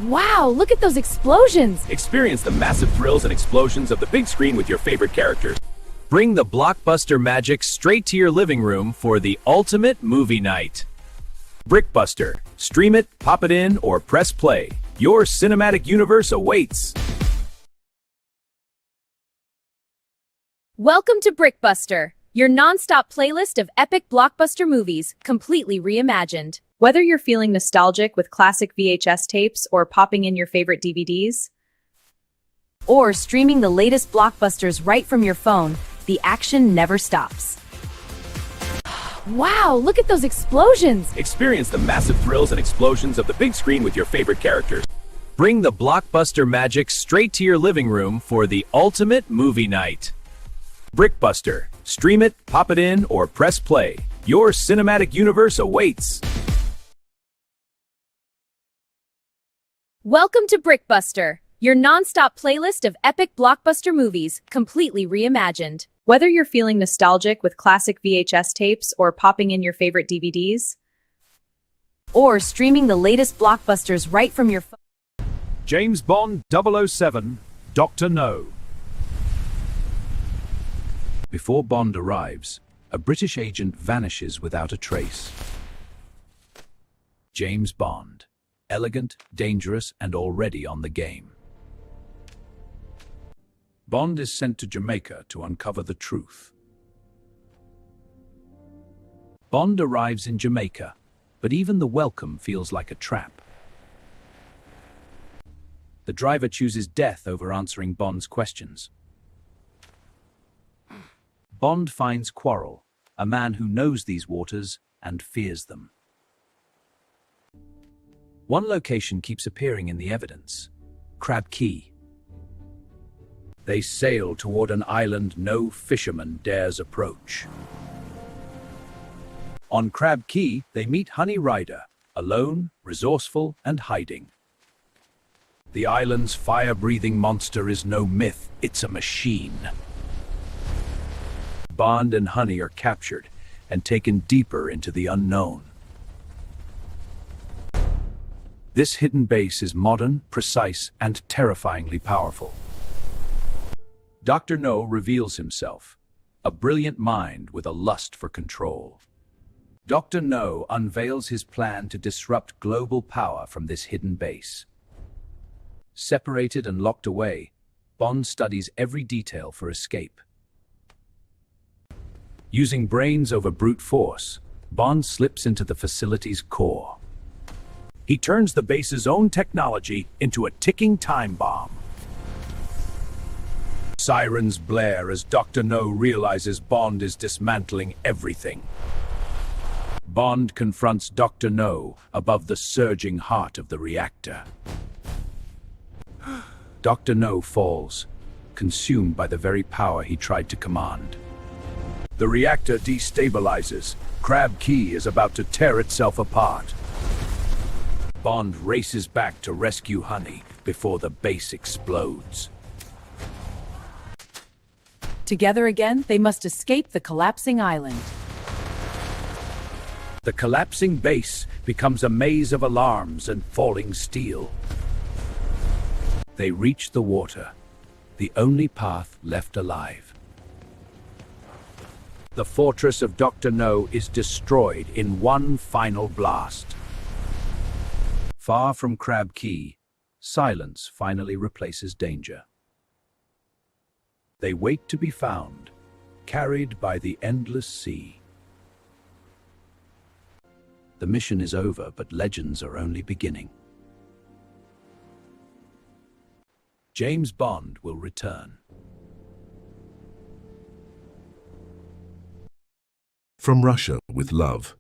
Wow, look at those explosions! Experience the massive thrills and explosions of the big screen with your favorite characters. Bring the blockbuster magic straight to your living room for the ultimate movie night. BRICKBUSTER. Stream it, pop it in, or press play. Your cinematic universe awaits. Welcome to BrickBuster, your non-stop playlist of epic blockbuster movies, completely reimagined. Whether you're feeling nostalgic with classic VHS tapes or popping in your favorite DVDs, or streaming the latest blockbusters right from your phone, the action never stops. Wow, look at those explosions! Experience the massive thrills and explosions of the big screen with your favorite characters. Bring the blockbuster magic straight to your living room for the ultimate movie night. BRICKBUSTER. Stream it, pop it in, or press play. Your cinematic universe awaits. Welcome to BrickBuster, your non-stop playlist of epic blockbuster movies, completely reimagined. Whether you're feeling nostalgic with classic VHS tapes or popping in your favorite DVDs, or streaming the latest blockbusters right from your phone. James Bond 007, Dr. No. Before Bond arrives, a British agent vanishes without a trace. James Bond. Elegant, dangerous, and already on the game. Bond is sent to Jamaica to uncover the truth. Bond arrives in Jamaica, but even the welcome feels like a trap. The driver chooses death over answering Bond's questions. Bond finds Quarrel, a man who knows these waters and fears them. One location keeps appearing in the evidence: Crab Key. They sail toward an island no fisherman dares approach. On Crab Key, they meet Honey Rider, alone, resourceful, and hiding. The island's fire-breathing monster is no myth, it's a machine. Bond and Honey are captured and taken deeper into the unknown. This hidden base is modern, precise, and terrifyingly powerful. Dr. No reveals himself, a brilliant mind with a lust for control. Dr. No unveils his plan to disrupt global power from this hidden base. Separated and locked away, Bond studies every detail for escape. Using brains over brute force, Bond slips into the facility's core. He turns the base's own technology into a ticking time bomb. Sirens blare as Dr. No realizes Bond is dismantling everything. Bond confronts Dr. No above the surging heart of the reactor. Dr. No falls, consumed by the very power he tried to command. The reactor destabilizes. Crab Key is about to tear itself apart. Bond races back to rescue Honey before the base explodes. Together again, they must escape the collapsing island. The collapsing base becomes a maze of alarms and falling steel. They reach the water, the only path left alive. The fortress of Dr. No is destroyed in one final blast. Far from Crab Key, silence finally replaces danger. They wait to be found, carried by the endless sea. The mission is over, but legends are only beginning. James Bond will return. From Russia with love.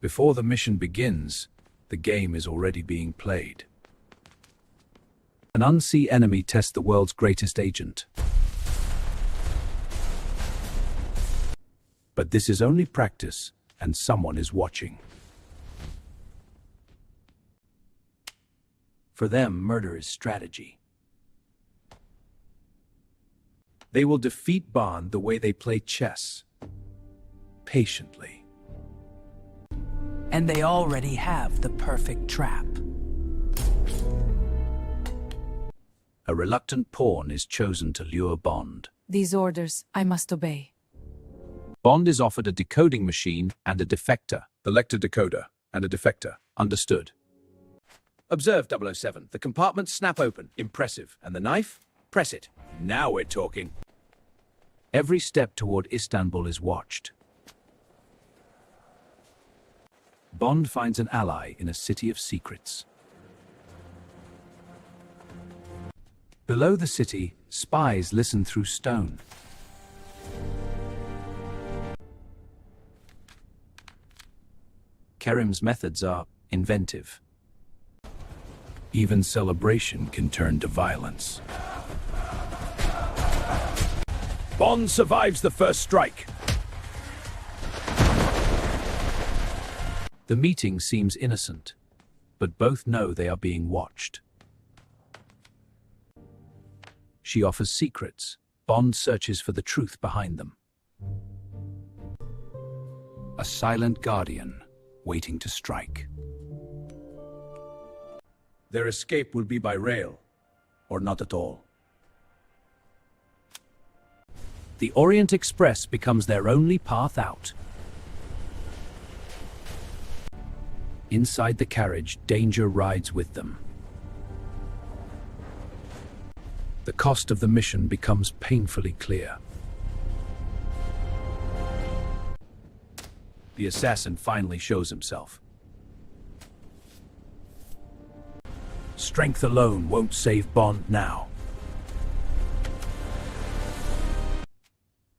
Before the mission begins, the game is already being played. An unseen enemy tests the world's greatest agent. But this is only practice, and someone is watching. For them, murder is strategy. They will defeat Bond the way they play chess. Patiently. And they already have the perfect trap. A reluctant pawn is chosen to lure Bond. These orders I must obey. Bond is offered a decoding machine and a defector. The Lecter decoder and a defector. Understood. Observe 007. The compartments snap open. Impressive. And the knife? Press it. Now we're talking. Every step toward Istanbul is watched. Bond finds an ally in a city of secrets. Below the city, spies listen through stone. Kerim's methods are inventive. Even celebration can turn to violence. Bond survives the first strike. The meeting seems innocent, but both know they are being watched. She offers secrets. Bond searches for the truth behind them. A silent guardian, waiting to strike. Their escape will be by rail, or not at all. The Orient Express becomes their only path out. Inside the carriage, danger rides with them. The cost of the mission becomes painfully clear. The assassin finally shows himself. Strength alone won't save Bond now.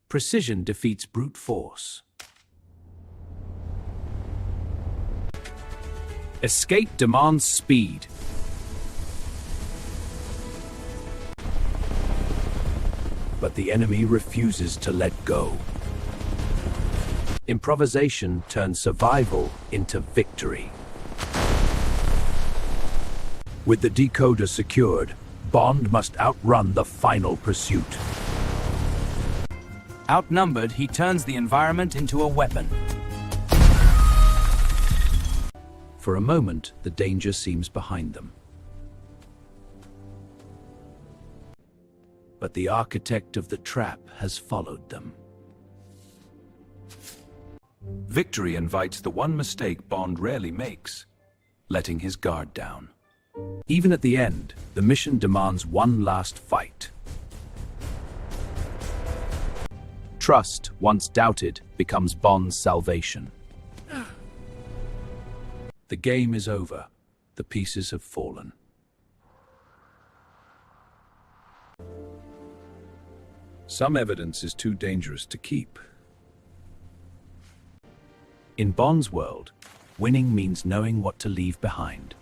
Precision defeats brute force. Escape demands speed. But the enemy refuses to let go. Improvisation turns survival into victory. With the decoder secured, Bond must outrun the final pursuit. Outnumbered, he turns the environment into a weapon. For a moment, the danger seems behind them. But the architect of the trap has followed them. Victory invites the one mistake Bond rarely makes, letting his guard down. Even at the end, the mission demands one last fight. Trust, once doubted, becomes Bond's salvation. The game is over. The pieces have fallen. Some evidence is too dangerous to keep. In Bond's world, winning means knowing what to leave behind.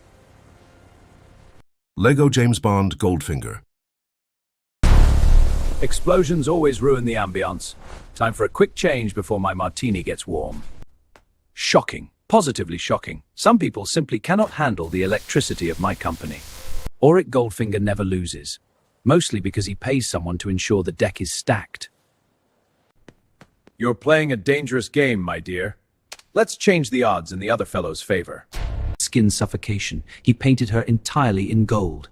Lego James Bond Goldfinger. Explosions always ruin the ambiance. Time for a quick change before my martini gets warm. Shocking. Positively shocking. Some people simply cannot handle the electricity of my company. Auric Goldfinger never loses, mostly because he pays someone to ensure the deck is stacked. You're playing a dangerous game, my dear. Let's change the odds in the other fellow's favor. Skin suffocation. He painted her entirely in gold.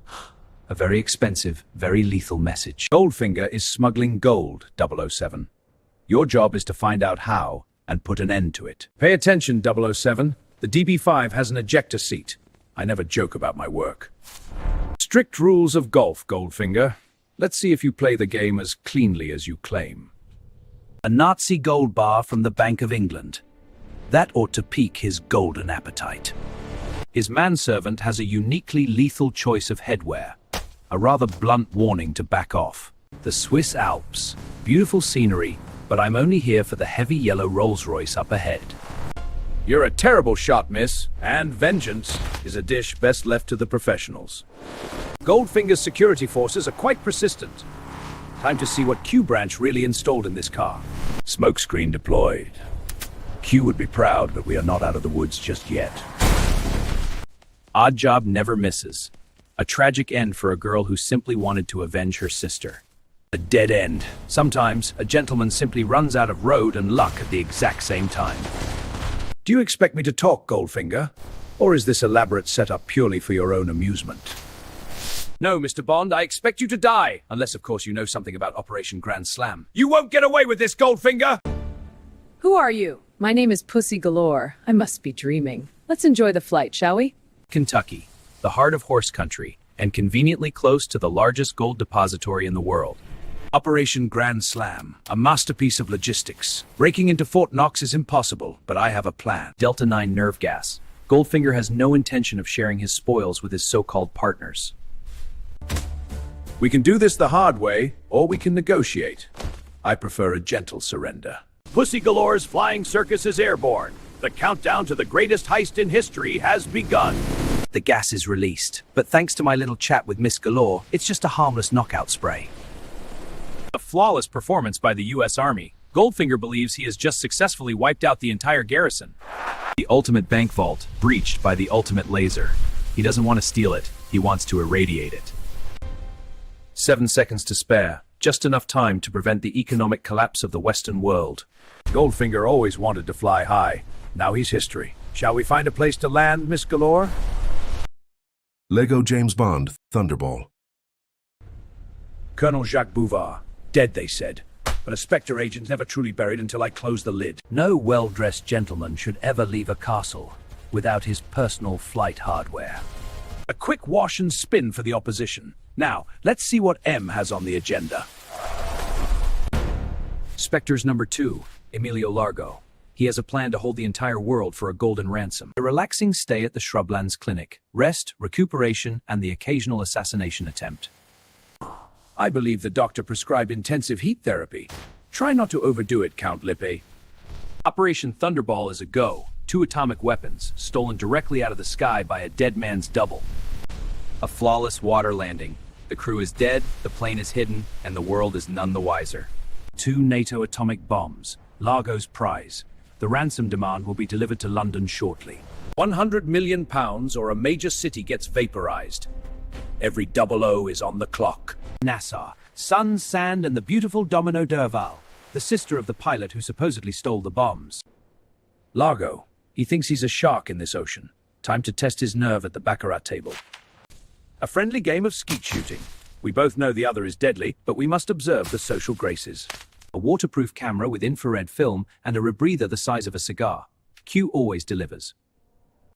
A very expensive, very lethal message. Goldfinger is smuggling gold, 007. Your job is to find out how and put an end to it. Pay attention, 007. The DB5 has an ejector seat. I never joke about my work. Strict rules of golf, Goldfinger. Let's see if you play the game as cleanly as you claim. A Nazi gold bar from the Bank of England. That ought to pique his golden appetite. His manservant has a uniquely lethal choice of headwear. A rather blunt warning to back off. The Swiss Alps. Beautiful scenery, but I'm only here for the heavy yellow Rolls-Royce up ahead. You're a terrible shot, miss, and vengeance is a dish best left to the professionals. Goldfinger's security forces are quite persistent. Time to see what Q branch really installed in this car. Smokescreen deployed. Q would be proud, but we are not out of the woods just yet. Odd job never misses. A tragic end for a girl who simply wanted to avenge her sister. A dead end. Sometimes, a gentleman simply runs out of road and luck at the exact same time. Do you expect me to talk, Goldfinger? Or is this elaborate setup purely for your own amusement? No, Mr. Bond, I expect you to die. Unless, of course, you know something about Operation Grand Slam. You won't get away with this, Goldfinger! Who are you? My name is Pussy Galore. I must be dreaming. Let's enjoy the flight, shall we? Kentucky, the heart of horse country, and conveniently close to the largest gold depository in the world. Operation Grand Slam, a masterpiece of logistics. Breaking into Fort Knox is impossible, but I have a plan. Delta 9 nerve gas. Goldfinger has no intention of sharing his spoils with his so-called partners. We can do this the hard way, or we can negotiate. I prefer a gentle surrender. Pussy Galore's flying circus is airborne. The countdown to the greatest heist in history has begun. The gas is released, but thanks to my little chat with Miss Galore, it's just a harmless knockout spray. A flawless performance by the U.S. Army. Goldfinger believes he has just successfully wiped out the entire garrison. The ultimate bank vault, breached by the ultimate laser. He doesn't want to steal it, he wants to irradiate it. 7 seconds to spare, just enough time to prevent the economic collapse of the Western world. Goldfinger always wanted to fly high. Now he's history. Shall we find a place to land, Miss Galore? Lego James Bond, Thunderball. Colonel Jacques Bouvard. Dead, they said. But a Spectre agent's never truly buried until I close the lid. No well-dressed gentleman should ever leave a castle without his personal flight hardware. A quick wash and spin for the opposition. Now, let's see what M has on the agenda. Spectre's number 2, Emilio Largo. He has a plan to hold the entire world for a golden ransom. A relaxing stay at the Shrublands Clinic. Rest, recuperation, and the occasional assassination attempt. I believe the doctor prescribed intensive heat therapy. Try not to overdo it, Count Lippe. Operation Thunderball is a go. 2 atomic weapons, stolen directly out of the sky by a dead man's double. A flawless water landing. The crew is dead, the plane is hidden, and the world is none the wiser. 2 NATO atomic bombs. Largo's prize. The ransom demand will be delivered to London shortly. £100 million or a major city gets vaporized. Every 00 is on the clock. Nassau, sun, sand, and the beautiful Domino Derval, the sister of the pilot who supposedly stole the bombs. Largo. He thinks he's a shark in this ocean. Time to test his nerve at the baccarat table. A friendly game of skeet shooting. We both know the other is deadly, but we must observe the social graces. A waterproof camera with infrared film and a rebreather the size of a cigar. Q always delivers.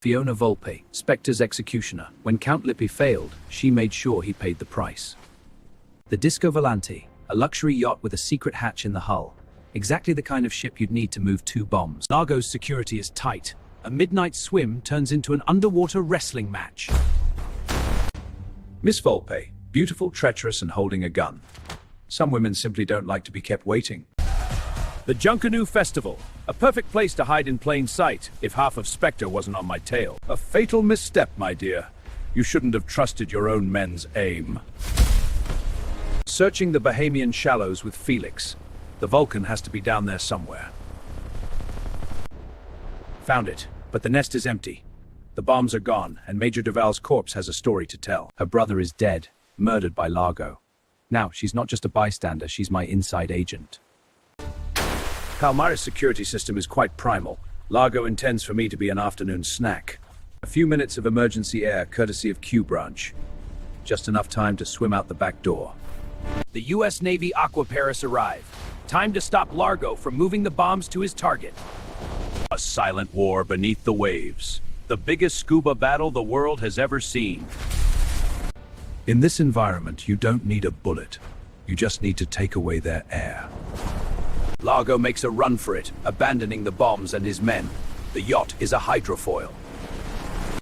Fiona Volpe, Spectre's executioner. When Count Lippe failed, she made sure he paid the price. The Disco Volante, a luxury yacht with a secret hatch in the hull. Exactly the kind of ship you'd need to move 2 bombs. Largo's security is tight. A midnight swim turns into an underwater wrestling match. Miss Volpe, beautiful, treacherous, and holding a gun. Some women simply don't like to be kept waiting. The Junkanoo Festival, a perfect place to hide in plain sight if half of Spectre wasn't on my tail. A fatal misstep, my dear. You shouldn't have trusted your own men's aim. Searching the Bahamian shallows with Felix. The Vulcan has to be down there somewhere. Found it, but the nest is empty. The bombs are gone, and Major Duval's corpse has a story to tell. Her brother is dead, murdered by Largo. Now, she's not just a bystander, she's my inside agent. Palmaris' security system is quite primal. Largo intends for me to be an afternoon snack. A few minutes of emergency air, courtesy of Q Branch. Just enough time to swim out the back door. The U.S. Navy Aquaparis arrive. Time to stop Largo from moving the bombs to his target. A silent war beneath the waves. The biggest scuba battle the world has ever seen. In this environment, you don't need a bullet. You just need to take away their air. Largo makes a run for it, abandoning the bombs and his men. The yacht is a hydrofoil.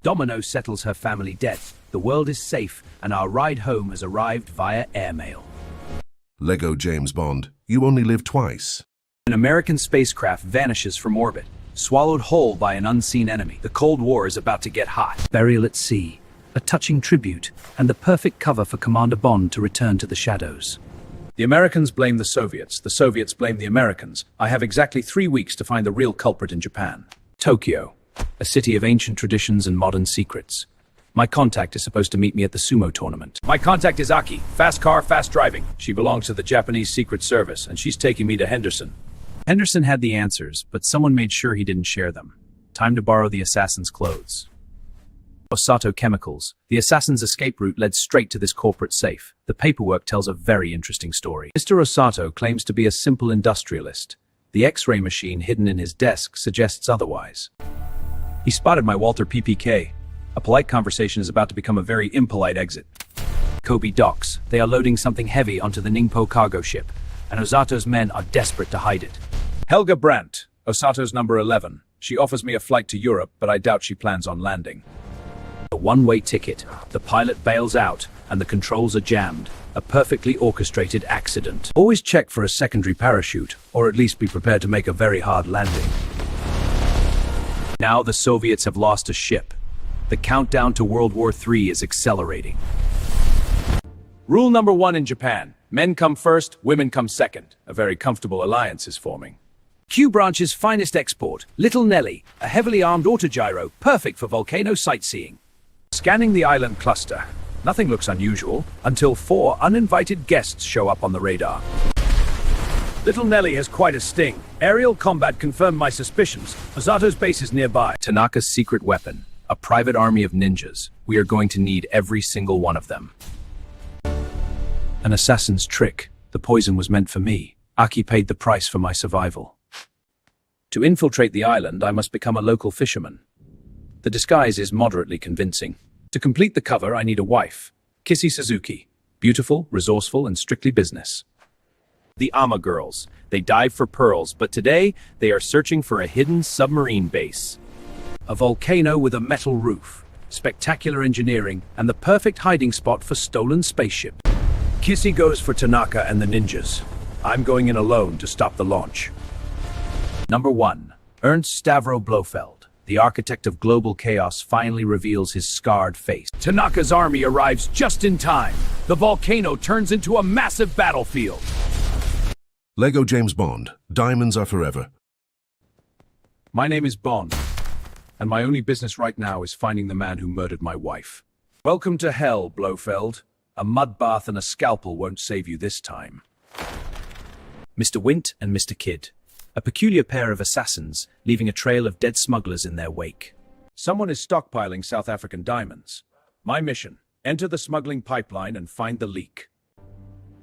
Domino settles her family debt. The world is safe, and our ride home has arrived via airmail. Lego James Bond, you only live twice. An American spacecraft vanishes from orbit, swallowed whole by an unseen enemy. The Cold War is about to get hot. Burial at sea, a touching tribute, and the perfect cover for Commander Bond to return to the shadows. The Americans blame the Soviets blame the Americans. I have exactly 3 weeks to find the real culprit in Japan. Tokyo, a city of ancient traditions and modern secrets. My contact is supposed to meet me at the sumo tournament. My contact is Aki. Fast car, fast driving. She belongs to the Japanese Secret Service, and she's taking me to Henderson. Henderson had the answers, but someone made sure he didn't share them. Time to borrow the assassin's clothes. Osato Chemicals. The assassin's escape route led straight to this corporate safe. The paperwork tells a very interesting story. Mr. Osato claims to be a simple industrialist. The X-ray machine hidden in his desk suggests otherwise. He spotted my Walter PPK. A polite conversation is about to become a very impolite exit. Kobe docks. They are loading something heavy onto the Ningpo cargo ship, and Osato's men are desperate to hide it. Helga Brandt, Osato's number 11. She offers me a flight to Europe, but I doubt she plans on landing. A one-way ticket. The pilot bails out, and the controls are jammed. A perfectly orchestrated accident. Always check for a secondary parachute, or at least be prepared to make a very hard landing. Now the Soviets have lost a ship. The countdown to World War III is accelerating. Rule number 1 in Japan. Men come first, women come second. A very comfortable alliance is forming. Q Branch's finest export, Little Nelly, a heavily armed autogyro, perfect for volcano sightseeing. Scanning the island cluster. Nothing looks unusual until 4 uninvited guests show up on the radar. Little Nelly has quite a sting. Aerial combat confirmed my suspicions. Osato's base is nearby. Tanaka's secret weapon, a private army of ninjas. We are going to need every single one of them. An assassin's trick. The poison was meant for me. Aki paid the price for my survival. To infiltrate the island, I must become a local fisherman. The disguise is moderately convincing. To complete the cover, I need a wife. Kissy Suzuki. Beautiful, resourceful, and strictly business. The Ama girls. They dive for pearls, but today they are searching for a hidden submarine base. A volcano with a metal roof. Spectacular engineering, and the perfect hiding spot for stolen spaceship. Kissy goes for Tanaka and the ninjas. I'm going in alone to stop the launch. Number 1. Ernst Stavro Blofeld. The architect of global chaos finally reveals his scarred face. Tanaka's army arrives just in time. The volcano turns into a massive battlefield. Lego James Bond. Diamonds are forever. My name is Bond, and my only business right now is finding the man who murdered my wife. Welcome to hell, Blofeld. A mud bath and a scalpel won't save you this time. Mr. Wint and Mr. Kidd. A peculiar pair of assassins, leaving a trail of dead smugglers in their wake. Someone is stockpiling South African diamonds. My mission, enter the smuggling pipeline and find the leak.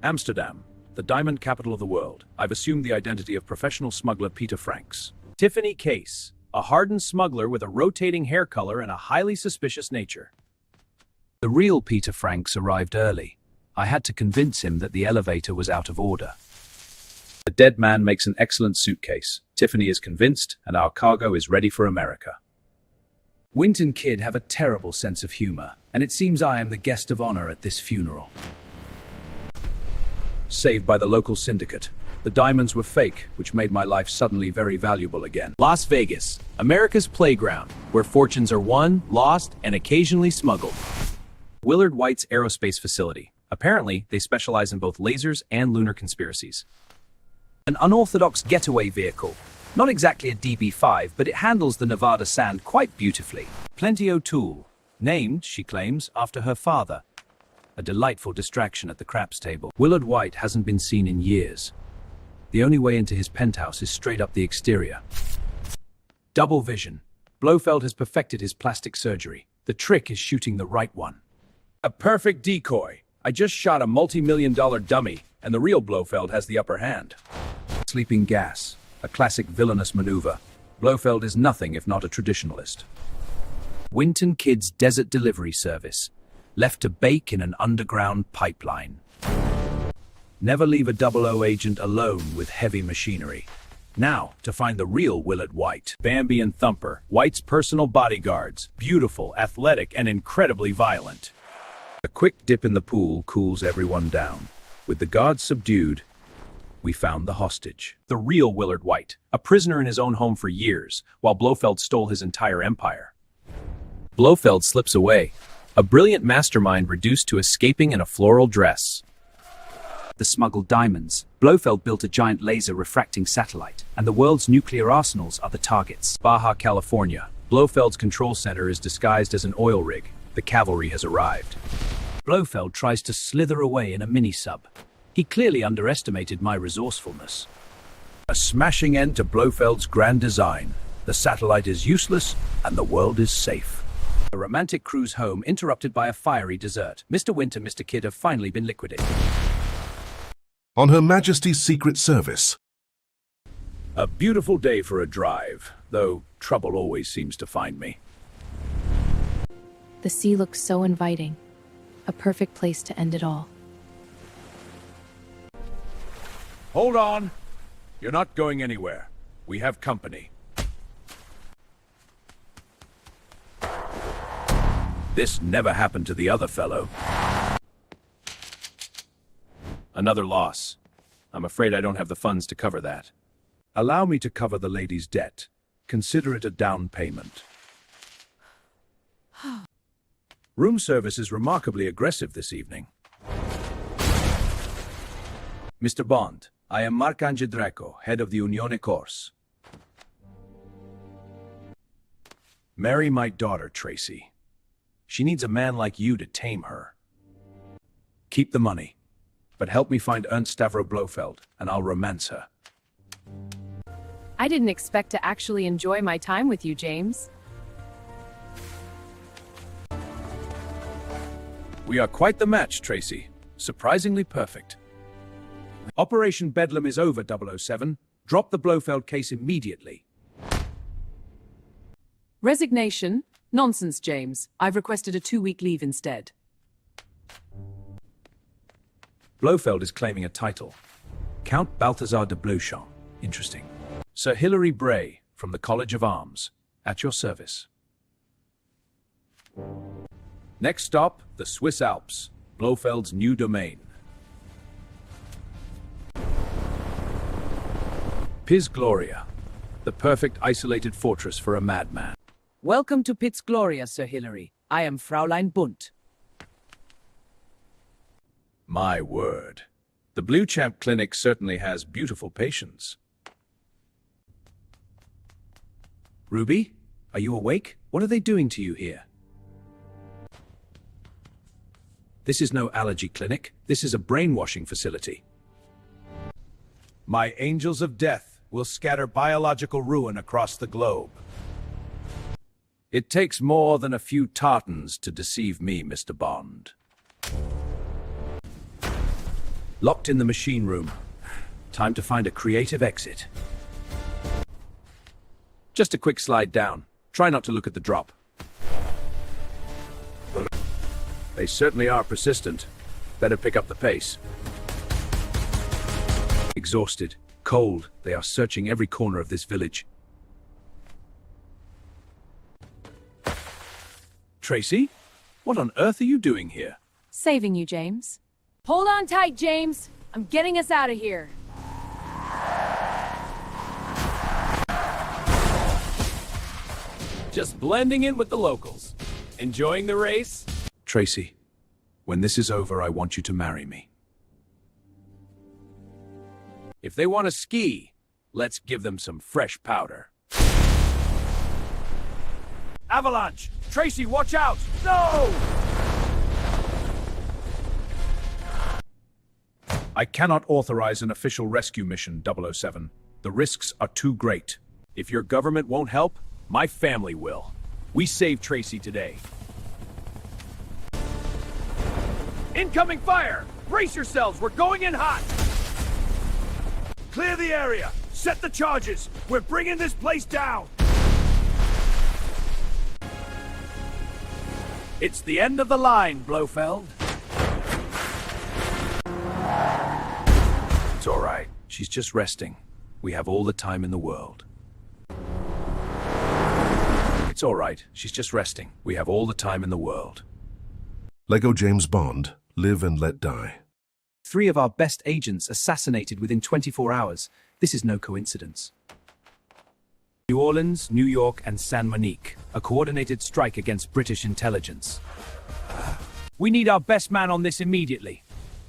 Amsterdam, the diamond capital of the world. I've assumed the identity of professional smuggler Peter Franks. Tiffany Case, a hardened smuggler with a rotating hair color and a highly suspicious nature. The real Peter Franks arrived early. I had to convince him that the elevator was out of order. The dead man makes an excellent suitcase. Tiffany is convinced, and our cargo is ready for America. Wint and Kidd have a terrible sense of humor, and it seems I am the guest of honor at this funeral. Saved by the local syndicate. The diamonds were fake, which made my life suddenly very valuable again. Las Vegas, America's playground, where fortunes are won, lost, and occasionally smuggled. Willard White's aerospace facility. Apparently, they specialize in both lasers and lunar conspiracies. An unorthodox getaway vehicle. Not exactly a DB5, but it handles the Nevada sand quite beautifully. Plenty O'Toole. Named, she claims, after her father. A delightful distraction at the craps table. Willard White hasn't been seen in years. The only way into his penthouse is straight up the exterior. Double vision. Blofeld has perfected his plastic surgery. The trick is shooting the right one. A perfect decoy. I just shot a multi-million-dollar dummy, and the real Blofeld has the upper hand. Sleeping gas. A classic villainous maneuver. Blofeld is nothing if not a traditionalist. Wint and Kidd's desert delivery service. Left to bake in an underground pipeline. Never leave a 00 agent alone with heavy machinery. Now, to find the real Willard White. Bambi and Thumper, White's personal bodyguards. Beautiful, athletic, and incredibly violent. A quick dip in the pool cools everyone down. With the guards subdued, we found the hostage. The real Willard White, a prisoner in his own home for years, while Blofeld stole his entire empire. Blofeld slips away, a brilliant mastermind reduced to escaping in a floral dress. The smuggled diamonds. Blofeld built a giant laser refracting satellite, and the world's nuclear arsenals are the targets. Baja California. Blofeld's control center is disguised as an oil rig. The cavalry has arrived. Blofeld tries to slither away in a mini-sub. He clearly underestimated my resourcefulness. A smashing end to Blofeld's grand design. The satellite is useless, and the world is safe. A romantic cruise home interrupted by a fiery dessert. Mr. Winter, Mr. Kidd have finally been liquidated. On Her Majesty's Secret Service. A beautiful day for a drive, though trouble always seems to find me. The sea looks so inviting. A perfect place to end it all. Hold on! You're not going anywhere. We have company. This never happened to the other fellow. Another loss. I'm afraid I don't have the funds to cover that. Allow me to cover the lady's debt. Consider it a down payment. Room service is remarkably aggressive this evening. Mr. Bond, I am Marcange Draco, head of the Unione Corse. Marry my daughter, Tracy. She needs a man like you to tame her. Keep the money, but help me find Ernst Stavro Blofeld, and I'll romance her. I didn't expect to actually enjoy my time with you, James. We are quite the match, Tracy. Surprisingly perfect. Operation Bedlam is over, 007. Drop the Blofeld case immediately. Resignation? Nonsense, James. I've requested a 2-week leave instead. Blofeld is claiming a title. Count Balthazar de Bluchamp. Interesting. Sir Hilary Bray, from the College of Arms. At your service. Next stop, the Swiss Alps. Blofeld's new domain. Piz Gloria. The perfect isolated fortress for a madman. Welcome to Piz Gloria, Sir Hilary. I am Fraulein Bunt. My word. The Bluchamp Clinic certainly has beautiful patients. Ruby, are you awake? What are they doing to you here? This is no allergy clinic. This is a brainwashing facility. My angels of death will scatter biological ruin across the globe. It takes more than a few tartans to deceive me, Mr. Bond. Locked in the machine room. Time to find a creative exit. Just a quick slide down. Try not to look at the drop. They certainly are persistent. Better pick up the pace. Exhausted, cold, they are searching every corner of this village. Tracy? What on earth are you doing here? Saving you, James. Hold on tight, James. I'm getting us out of here. Just blending in with the locals. Enjoying the race? Tracy, when this is over, I want you to marry me. If they want to ski, let's give them some fresh powder. Avalanche! Tracy, watch out! No! I cannot authorize an official rescue mission, 007. The risks are too great. If your government won't help, my family will. We saved Tracy today. Incoming fire! Brace yourselves, we're going in hot! Clear the area! Set the charges! We're bringing this place down! It's the end of the line, Blofeld. It's all right. She's just resting. We have all the time in the world. It's all right. She's just resting. We have all the time in the world. Lego James Bond. Live and let die. 3 of our best agents assassinated within 24 hours. This is no coincidence. New Orleans, New York, and San Monique. A coordinated strike against British intelligence. We need our best man on this immediately.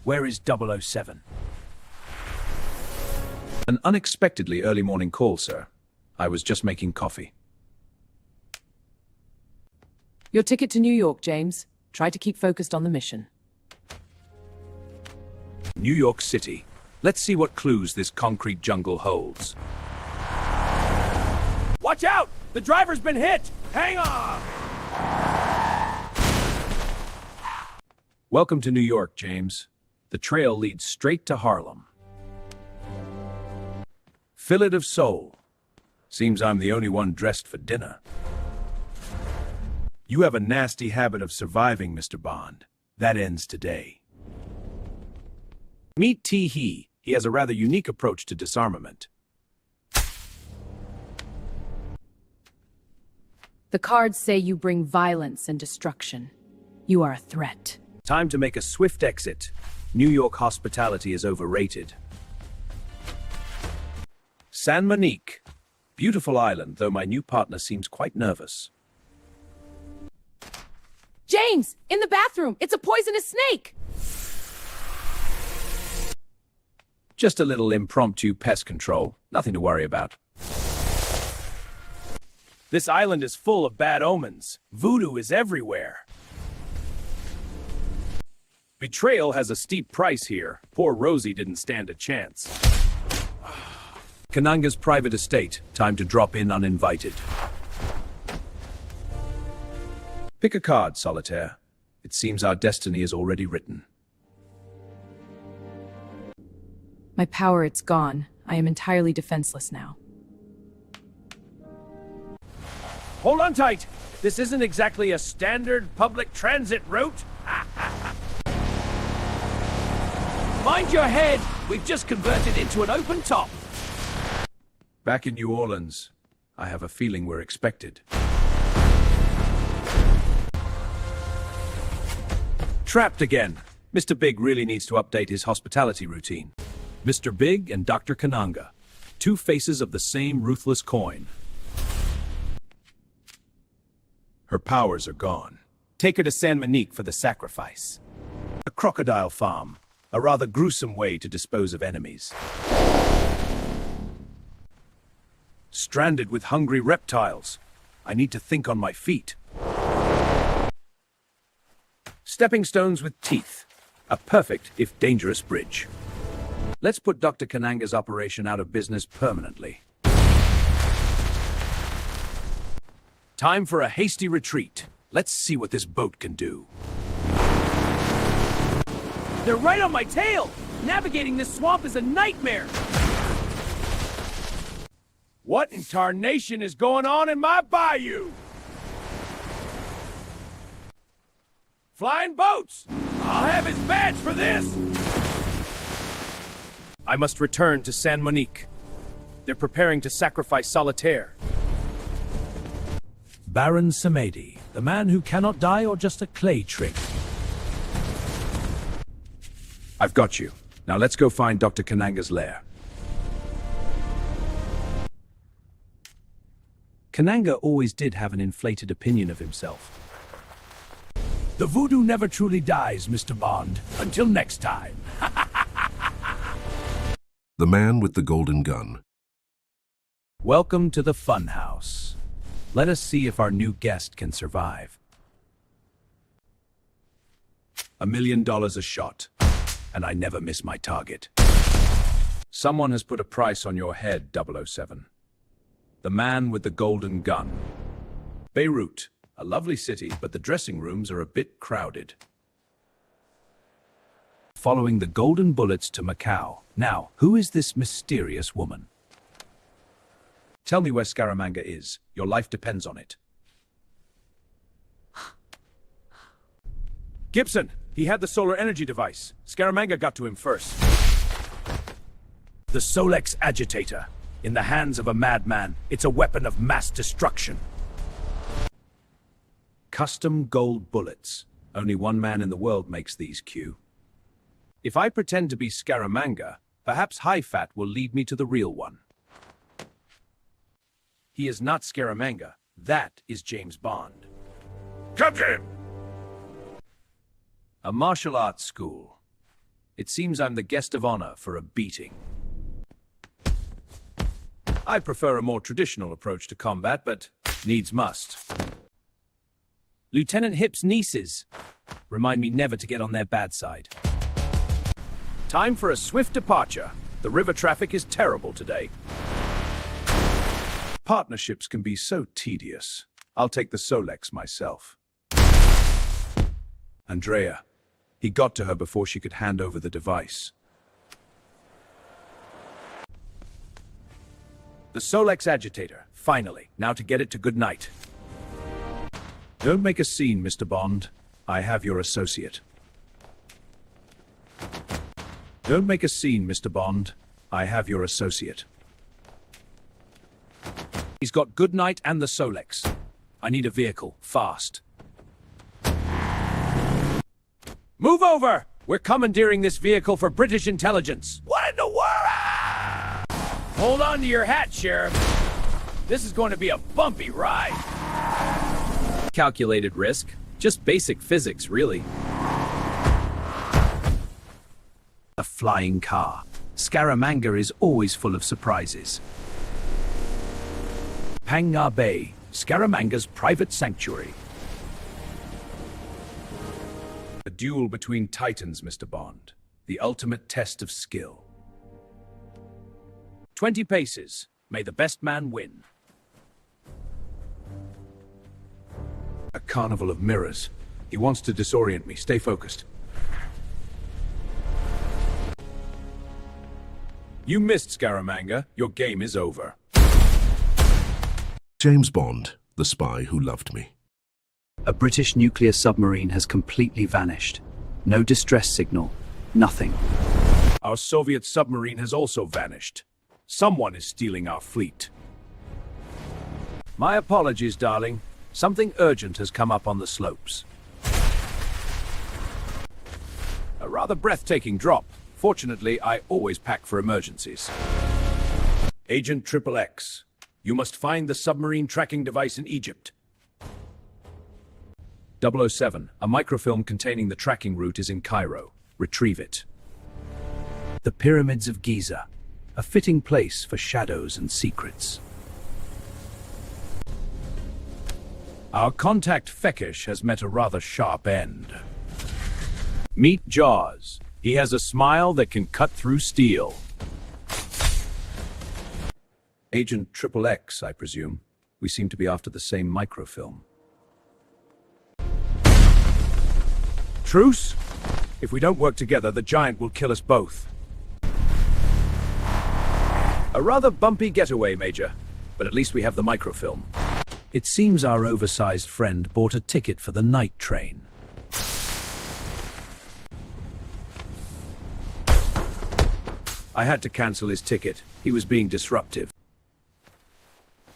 Where is 007? An unexpectedly early morning call, sir. I was just making coffee. Your ticket to New York, James. Try to keep focused on the mission. New York City. Let's see what clues this concrete jungle holds. Watch out! The driver's been hit! Hang on! Welcome to New York, James. The trail leads straight to Harlem. Fillet of sole. Seems I'm the only one dressed for dinner. You have a nasty habit of surviving, Mr. Bond. That ends today. Meet T. He has a rather unique approach to disarmament. The cards say you bring violence and destruction. You are a threat. Time to make a swift exit. New York hospitality is overrated. San Monique. Beautiful island, though my new partner seems quite nervous. James! In the bathroom! It's a poisonous snake! Just a little impromptu pest control. Nothing to worry about. This island is full of bad omens. Voodoo is everywhere. Betrayal has a steep price here. Poor Rosie didn't stand a chance. Kananga's private estate. Time to drop in uninvited. Pick a card, Solitaire. It seems our destiny is already written. My power, it's gone. I am entirely defenseless now. Hold on tight. This isn't exactly a standard public transit route. Mind your head. We've just converted into an open top. Back in New Orleans, I have a feeling we're expected. Trapped again. Mr. Big really needs to update his hospitality routine. Mr. Big and Dr. Kananga. Two faces of the same ruthless coin. Her powers are gone. Take her to San Monique for the sacrifice. A crocodile farm. A rather gruesome way to dispose of enemies. Stranded with hungry reptiles. I need to think on my feet. Stepping stones with teeth. A perfect, if dangerous, bridge. Let's put Dr. Kananga's operation out of business permanently. Time for a hasty retreat. Let's see what this boat can do. They're right on my tail! Navigating this swamp is a nightmare! What in tarnation is going on in my bayou? Flying boats! I'll have his badge for this! I must return to San Monique. They're preparing to sacrifice Solitaire. Baron Samedi, the man who cannot die or just a clay trick. I've got you. Now let's go find Dr. Kananga's lair. Kananga always did have an inflated opinion of himself. The voodoo never truly dies, Mr. Bond. Until next time. The man with the golden gun. Welcome to the funhouse. Let us see if our new guest can survive. $1 million a shot, and I never miss my target. Someone has put a price on your head, 007. The man with the golden gun. Beirut, a lovely city, but the dressing rooms are a bit crowded. Following the golden bullets to Macau. Now, who is this mysterious woman? Tell me where Scaramanga is. Your life depends on it. Gibson, he had the solar energy device. Scaramanga got to him first. The Solex agitator. In the hands of a madman, it's a weapon of mass destruction. Custom gold bullets. Only one man in the world makes these, Q. If I pretend to be Scaramanga, perhaps High Fat will lead me to the real one. He is not Scaramanga. That is James Bond. Captain! A martial arts school. It seems I'm the guest of honor for a beating. I prefer a more traditional approach to combat, but needs must. Lieutenant Hip's nieces. Remind me never to get on their bad side. Time for a swift departure. The river traffic is terrible today. Partnerships can be so tedious. I'll take the Solex myself. Andrea, He got to her before she could hand over the device. The Solex agitator. Finally. Now to get it to good night. Don't make a scene, Mr. Bond. I have your associate. Don't make a scene, Mr. Bond. I have your associate. He's got good night and the Solex. I need a vehicle. Fast. Move over! We're commandeering this vehicle for British intelligence. What in the world? Hold on to your hat, Sheriff. This is going to be a bumpy ride. Calculated risk. Just basic physics, really. A flying car. Scaramanga is always full of surprises. Pangar Bay, Scaramanga's private sanctuary. A duel between titans, Mr. Bond. The ultimate test of skill. 20 paces. May the best man win. A carnival of mirrors. He wants to disorient me. Stay focused. You missed, Scaramanga. Your game is over. James Bond, the spy who loved me. A British nuclear submarine has completely vanished. No distress signal. Nothing. Our Soviet submarine has also vanished. Someone is stealing our fleet. My apologies, darling. Something urgent has come up on the slopes. A rather breathtaking drop. Fortunately, I always pack for emergencies. Agent XXX, you must find the submarine tracking device in Egypt. 007, a microfilm containing the tracking route is in Cairo. Retrieve it. The Pyramids of Giza. A fitting place for shadows and secrets. Our contact Fekish has met a rather sharp end. Meet Jaws. He has a smile that can cut through steel. Agent XXX, I presume. We seem to be after the same microfilm. Truce? If we don't work together, the giant will kill us both. A rather bumpy getaway, Major. But at least we have the microfilm. It seems our oversized friend bought a ticket for the night train. I had to cancel his ticket. He was being disruptive.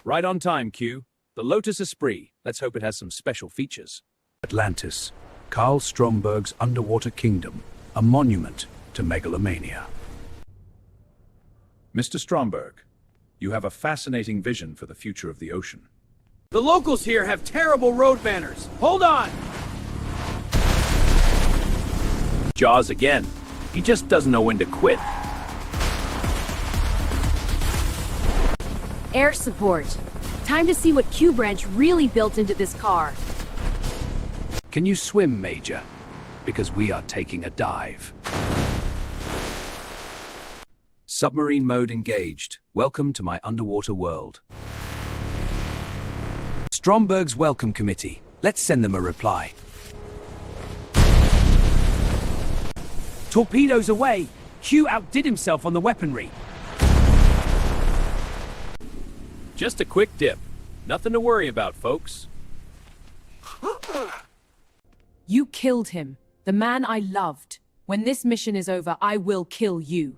Right on time, Q. The Lotus Esprit. Let's hope it has some special features. Atlantis, Karl Stromberg's underwater kingdom, a monument to megalomania. Mr. Stromberg, you have a fascinating vision for the future of the ocean. The locals here have terrible road manners. Hold on! Jaws again. He just doesn't know when to quit. Air support. Time to see what Q-Branch really built into this car. Can you swim, Major? Because we are taking a dive. Submarine mode engaged. Welcome to my underwater world. Stromberg's welcome committee. Let's send them a reply. Torpedoes away! Q outdid himself on the weaponry. Just a quick dip. Nothing to worry about, folks. You killed him, the man I loved. When this mission is over, I will kill you.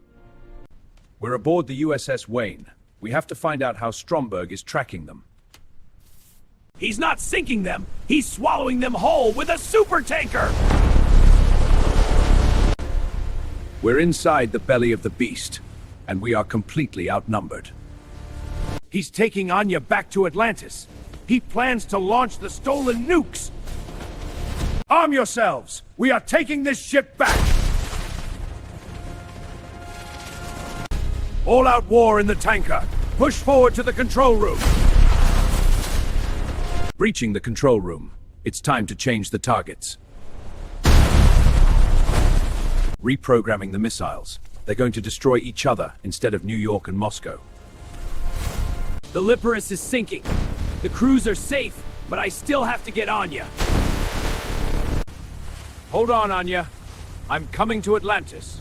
We're aboard the USS Wayne. We have to find out how Stromberg is tracking them. He's not sinking them! He's swallowing them whole with a super tanker! We're inside the belly of the beast, and we are completely outnumbered. He's taking Anya back to Atlantis. He plans to launch the stolen nukes. Arm yourselves! We are taking this ship back! All-out war in the tanker. Push forward to the control room. Breaching the control room. It's time to change the targets. Reprogramming the missiles. They're going to destroy each other instead of New York and Moscow. The Liparus is sinking. The crews are safe, but I still have to get Anya. Hold on, Anya. I'm coming to Atlantis.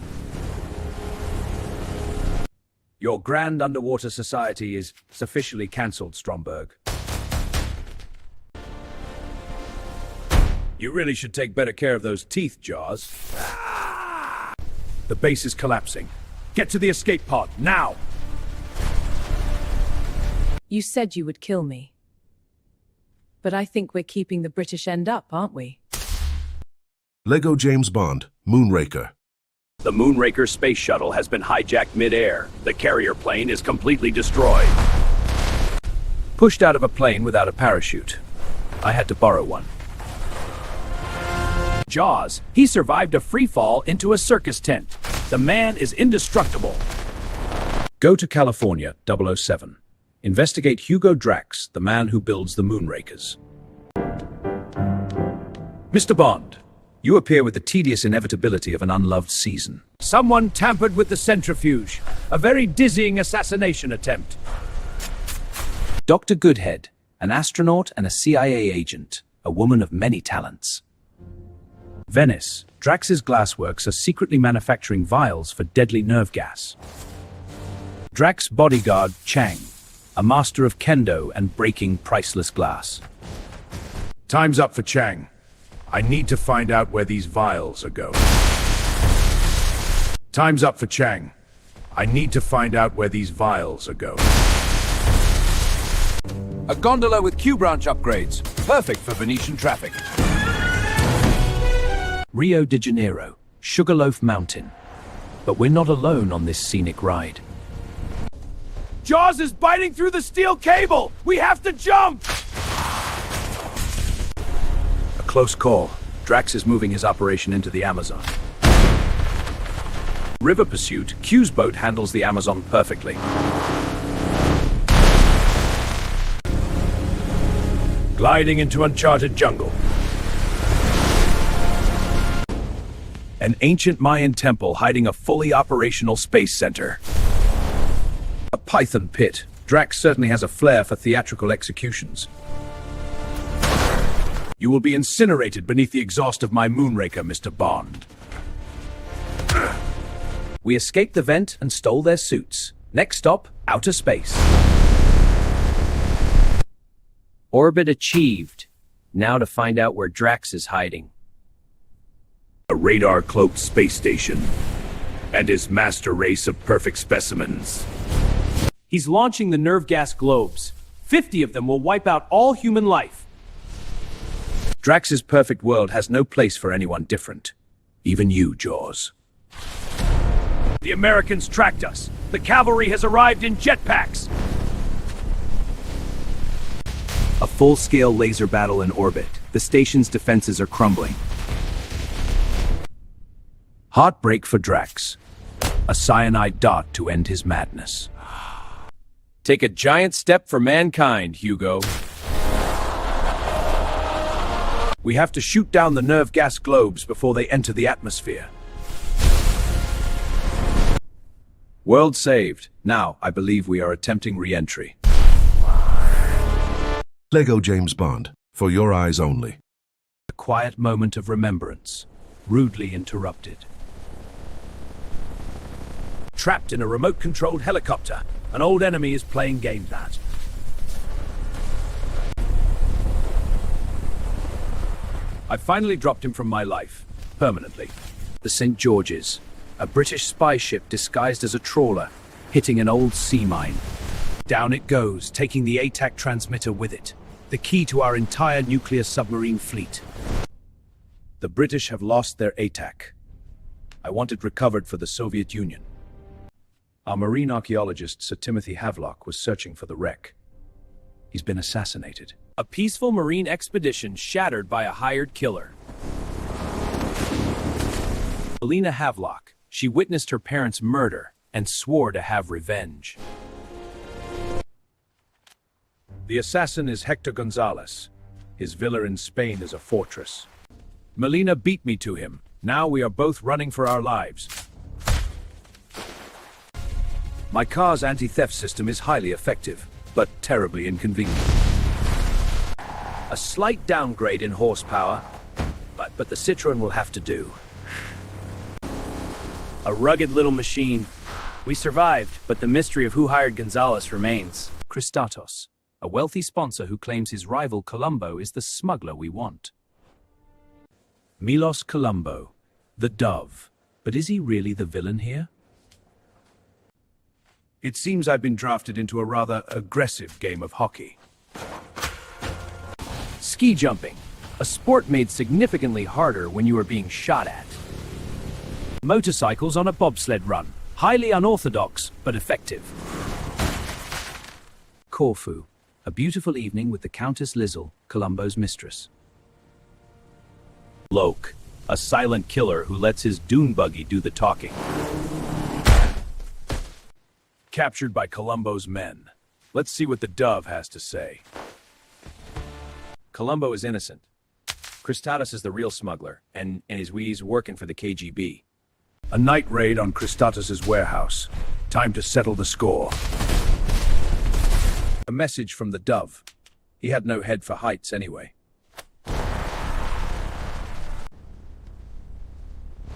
Your Grand Underwater Society is officially cancelled, Stromberg. You really should take better care of those teeth, Jaws. The base is collapsing. Get to the escape pod, now! You said you would kill me. But I think we're keeping the British end up, aren't we? Lego James Bond, Moonraker. The Moonraker space shuttle has been hijacked mid-air. The carrier plane is completely destroyed. Pushed out of a plane without a parachute. I had to borrow one. Jaws, he survived a free fall into a circus tent. The man is indestructible. Go to California, 007. Investigate Hugo Drax, the man who builds the Moonrakers. Mr. Bond, you appear with the tedious inevitability of an unloved season. Someone tampered with the centrifuge. A very dizzying assassination attempt. Dr. Goodhead, an astronaut and a CIA agent, a woman of many talents. Venice, Drax's glassworks are secretly manufacturing vials for deadly nerve gas. Drax's bodyguard, Chang, a master of kendo and breaking priceless glass. Time's up for Chang. I need to find out where these vials are going. Time's up for Chang. I need to find out where these vials are going. A gondola with Q-branch upgrades. Perfect for Venetian traffic. Rio de Janeiro, Sugarloaf Mountain. But we're not alone on this scenic ride. Jaws is biting through the steel cable! We have to jump! A close call. Drax is moving his operation into the Amazon. River pursuit, Q's boat handles the Amazon perfectly. Gliding into uncharted jungle. An ancient Mayan temple hiding a fully operational space center. A python pit. Drax certainly has a flair for theatrical executions. You will be incinerated beneath the exhaust of my Moonraker, Mr. Bond. We escaped the vent and stole their suits. Next stop, outer space. Orbit achieved. Now to find out where Drax is hiding. A radar-cloaked space station. And his master race of perfect specimens. He's launching the nerve gas globes. 50 of them will wipe out all human life. Drax's perfect world has no place for anyone different. Even you, Jaws. The Americans tracked us. The cavalry has arrived in jetpacks. A full-scale laser battle in orbit. The station's defenses are crumbling. Heartbreak for Drax. A cyanide dart to end his madness. Take a giant step for mankind, Hugo. We have to shoot down the nerve gas globes before they enter the atmosphere. World saved. Now, I believe we are attempting re-entry. Lego James Bond, for your eyes only. A quiet moment of remembrance, rudely interrupted. Trapped in a remote-controlled helicopter, an old enemy is playing games at. I finally dropped him from my life, permanently. The St. George's, a British spy ship disguised as a trawler, hitting an old sea mine. Down it goes, taking the ATAC transmitter with it, the key to our entire nuclear submarine fleet. The British have lost their ATAC. I want it recovered for the Soviet Union. Our marine archaeologist, Sir Timothy Havelock, was searching for the wreck. He's been assassinated. A peaceful marine expedition shattered by a hired killer. Alina Havelock. She witnessed her parents' murder and swore to have revenge. The assassin is Hector Gonzalez. His villa in Spain is a fortress. Melina beat me to him. Now we are both running for our lives. My car's anti-theft system is highly effective, but terribly inconvenient. A slight downgrade in horsepower, but the Citroen will have to do. A rugged little machine. We survived, but the mystery of who hired Gonzalez remains. Christatos, a wealthy sponsor who claims his rival Colombo is the smuggler we want. Milos Colombo, the Dove. But is he really the villain here? It seems I've been drafted into a rather aggressive game of hockey. Ski jumping, a sport made significantly harder when you were being shot at. Motorcycles on a bobsled run, highly unorthodox, but effective. Corfu, a beautiful evening with the Countess Lizzle, Colombo's mistress. Loke, a silent killer who lets his dune buggy do the talking. Captured by Colombo's men. Let's see what the Dove has to say. Colombo is innocent. Christatos is the real smuggler, and he's working for the KGB. A night raid on Christatos' warehouse. Time to settle the score. A message from the Dove. He had no head for heights anyway.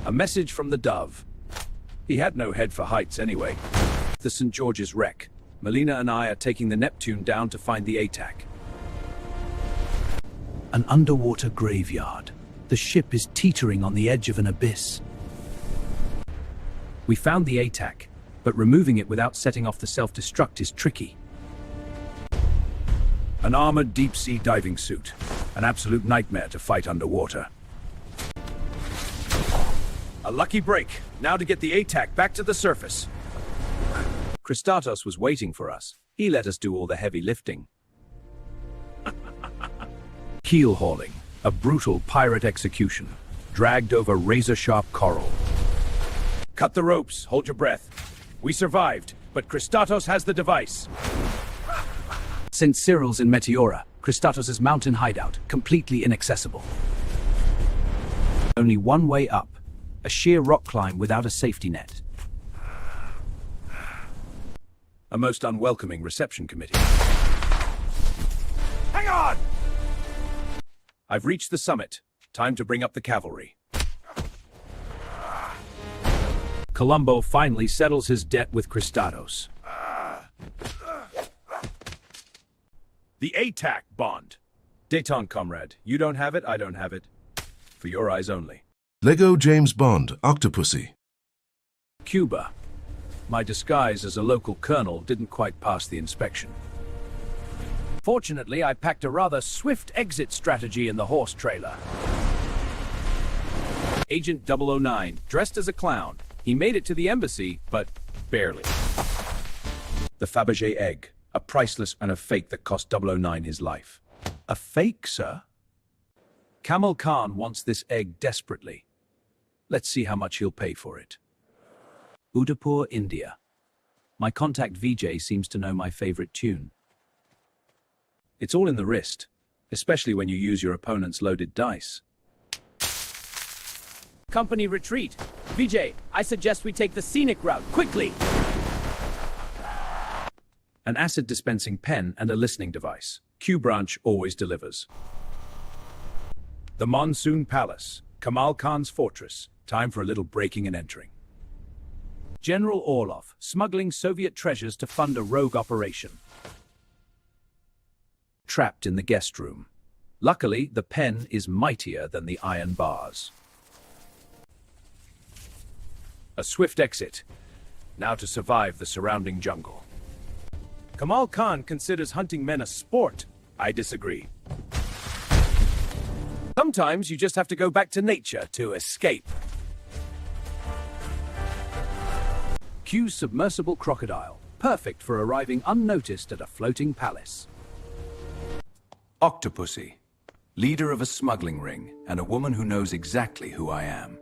A message from the Dove. He had no head for heights anyway. The St. George's wreck. Melina and I are taking the Neptune down to find the ATAC. An underwater graveyard. The ship is teetering on the edge of an abyss. We found the ATAC, but removing it without setting off the self-destruct is tricky. An armored deep-sea diving suit. An absolute nightmare to fight underwater. A lucky break. Now to get the ATAC back to the surface. Christatos was waiting for us. He let us do all the heavy lifting. Keel hauling. A brutal pirate execution. Dragged over razor-sharp coral. Cut the ropes. Hold your breath. We survived, but Christatos has the device. St. Cyril's in Meteora, Christatos' mountain hideout, completely inaccessible. Only one way up. A sheer rock climb without a safety net. A most unwelcoming reception committee. Hang on! I've reached the summit. Time to bring up the cavalry. Colombo finally settles his debt with Christatos. The ATAC bond. Détente, comrade. You don't have it, I don't have it. For your eyes only. Lego James Bond, Octopussy. Cuba. My disguise as a local colonel didn't quite pass the inspection. Fortunately, I packed a rather swift exit strategy in the horse trailer. Agent 009, dressed as a clown. He made it to the embassy, but barely. The Fabergé egg, a priceless and a fake that cost 009 his life. A fake, sir? Kamal Khan wants this egg desperately. Let's see how much he'll pay for it. Udaipur, India. My contact VJ seems to know my favorite tune. It's all in the wrist, especially when you use your opponent's loaded dice. Company retreat. VJ, I suggest we take the scenic route, quickly! An acid dispensing pen and a listening device. Q branch always delivers. The Monsoon Palace, Kamal Khan's fortress. Time for a little breaking and entering. General Orlov, smuggling Soviet treasures to fund a rogue operation. Trapped in the guest room. Luckily, the pen is mightier than the iron bars. A swift exit. Now to survive the surrounding jungle. Kamal Khan considers hunting men a sport. I disagree. Sometimes you just have to go back to nature to escape. Q's submersible crocodile, perfect for arriving unnoticed at a floating palace. Octopussy, leader of a smuggling ring and a woman who knows exactly who I am.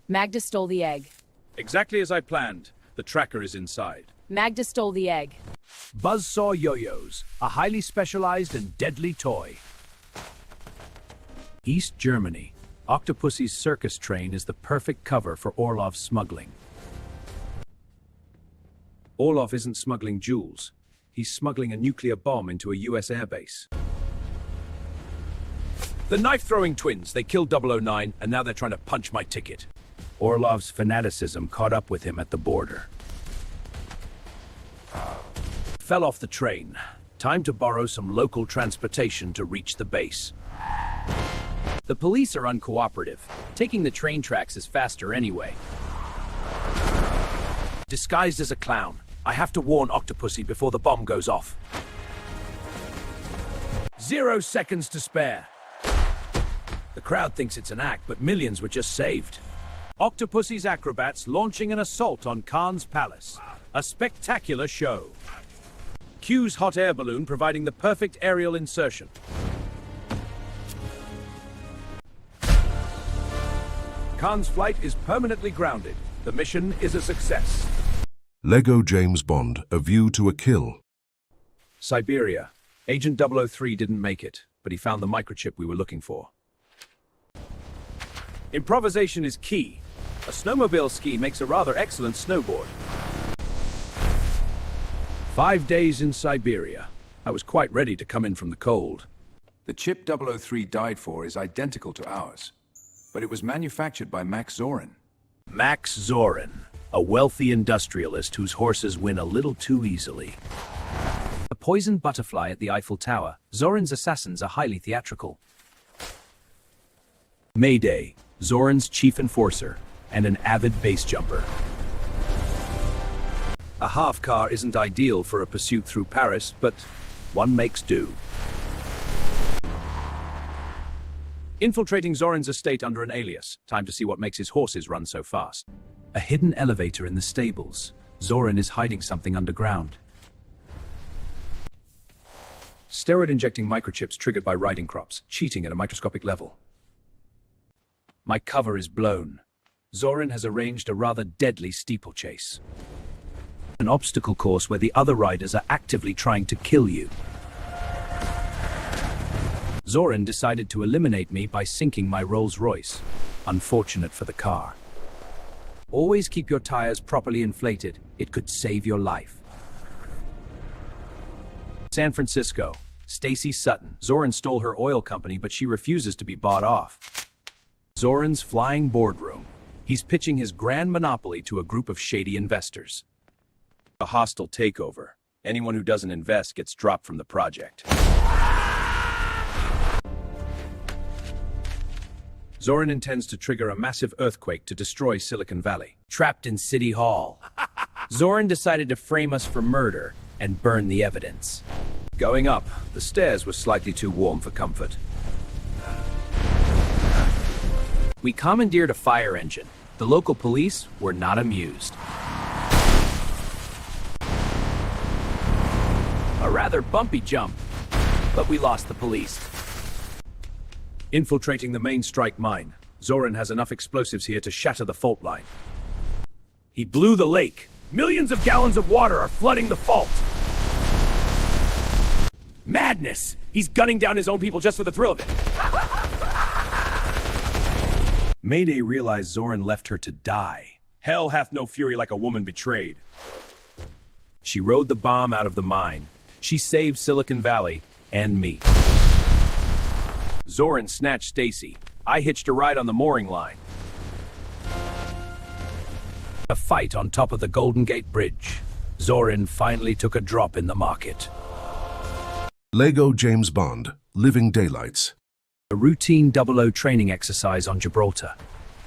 Magda stole the egg. Exactly as I planned. The tracker is inside. Magda stole the egg. Buzzsaw yo-yos, a highly specialized and deadly toy. East Germany. Octopussy's circus train is the perfect cover for Orlov's smuggling. Orlov isn't smuggling jewels. He's smuggling a nuclear bomb into a US airbase. The knife-throwing twins. They killed 009, and now they're trying to punch my ticket. Orlov's fanaticism caught up with him at the border. Fell off the train. Time to borrow some local transportation to reach the base. The police are uncooperative. Taking the train tracks is faster anyway. Disguised as a clown, I have to warn Octopussy before the bomb goes off. 0 seconds to spare. The crowd thinks it's an act, but millions were just saved. Octopussy's acrobats launching an assault on Khan's palace. A spectacular show. Q's hot air balloon providing the perfect aerial insertion. Khan's flight is permanently grounded. The mission is a success. Lego James Bond, A View to a Kill. Siberia. Agent 003 didn't make it, but he found the microchip we were looking for. Improvisation is key. A snowmobile ski makes a rather excellent snowboard. 5 days in Siberia. I was quite ready to come in from the cold. The chip 003 died for is identical to ours, but it was manufactured by Max Zorin. Max Zorin, a wealthy industrialist whose horses win a little too easily. A poisoned butterfly at the Eiffel Tower. Zorin's assassins are highly theatrical. Mayday, Zorin's chief enforcer, and an avid base jumper. A half car isn't ideal for a pursuit through Paris, but one makes do. Infiltrating Zorin's estate under an alias. Time to see what makes his horses run so fast. A hidden elevator in the stables. Zorin is hiding something underground. Steroid-injecting microchips triggered by riding crops. Cheating at a microscopic level. My cover is blown. Zorin has arranged a rather deadly steeplechase. An obstacle course where the other riders are actively trying to kill you. Zorin decided to eliminate me by sinking my Rolls-Royce. Unfortunate for the car. Always keep your tires properly inflated. It could save your life. San Francisco. Stacy Sutton. Zorin stole her oil company, but she refuses to be bought off. Zorin's flying boardroom. He's pitching his grand monopoly to a group of shady investors. A hostile takeover. Anyone who doesn't invest gets dropped from the project. Zorin intends to trigger a massive earthquake to destroy Silicon Valley. Trapped in City Hall. Zorin decided to frame us for murder and burn the evidence. Going up, the stairs were slightly too warm for comfort. We commandeered a fire engine. The local police were not amused. A rather bumpy jump, but we lost the police. Infiltrating the main strike mine. Zorin has enough explosives here to shatter the fault line. He blew the lake. Millions of gallons of water are flooding the fault. Madness! He's gunning down his own people just for the thrill of it. Mayday realized Zorin left her to die. Hell hath no fury like a woman betrayed. She rode the bomb out of the mine. She saved Silicon Valley and me. Zorin snatched Stacy. I hitched a ride on the mooring line. A fight on top of the Golden Gate Bridge. Zorin finally took a drop in the market. Lego James Bond, Living Daylights. A routine 00 training exercise on Gibraltar.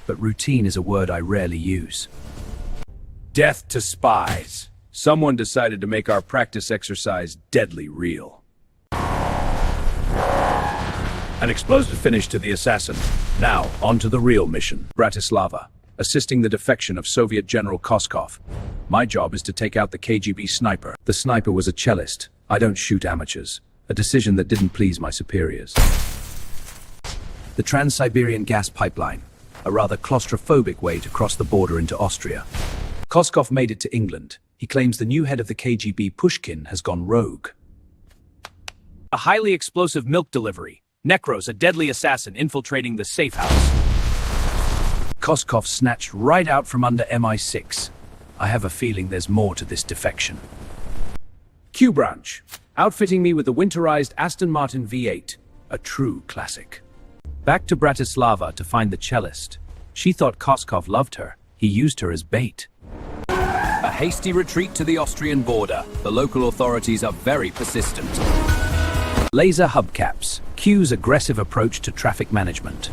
But routine is a word I rarely use. Death to spies. Someone decided to make our practice exercise deadly real. An explosive finish to the assassin. Now, on to the real mission. Bratislava, assisting the defection of Soviet General Koskov. My job is to take out the KGB sniper. The sniper was a cellist. I don't shoot amateurs. A decision that didn't please my superiors. The Trans-Siberian gas pipeline. A rather claustrophobic way to cross the border into Austria. Koskov made it to England. He claims the new head of the KGB, Pushkin, has gone rogue. A highly explosive milk delivery. Necros, a deadly assassin infiltrating the safe house. Koskov snatched right out from under MI6. I have a feeling there's more to this defection. Q Branch, outfitting me with the winterized Aston Martin V8, a true classic. Back to Bratislava to find the cellist. She thought Koskov loved her. He used her as bait. A hasty retreat to the Austrian border. The local authorities are very persistent. Laser hubcaps. Q's aggressive approach to traffic management.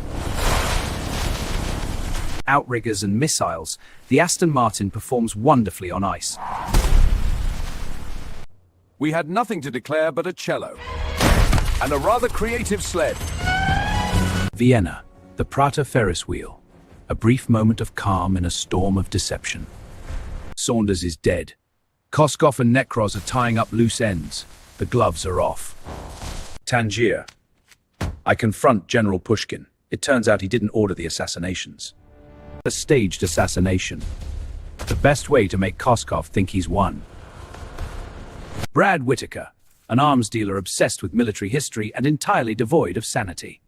Outriggers and missiles. The Aston Martin performs wonderfully on ice. We had nothing to declare but a cello. And a rather creative sled. Vienna. The Prater Ferris wheel. A brief moment of calm in a storm of deception. Saunders is dead. Koskov and Nekroz are tying up loose ends. The gloves are off. Tangier. I confront General Pushkin. It turns out he didn't order the assassinations. A staged assassination. The best way to make Koskov think he's won. Brad Whitaker. An arms dealer obsessed with military history and entirely devoid of sanity.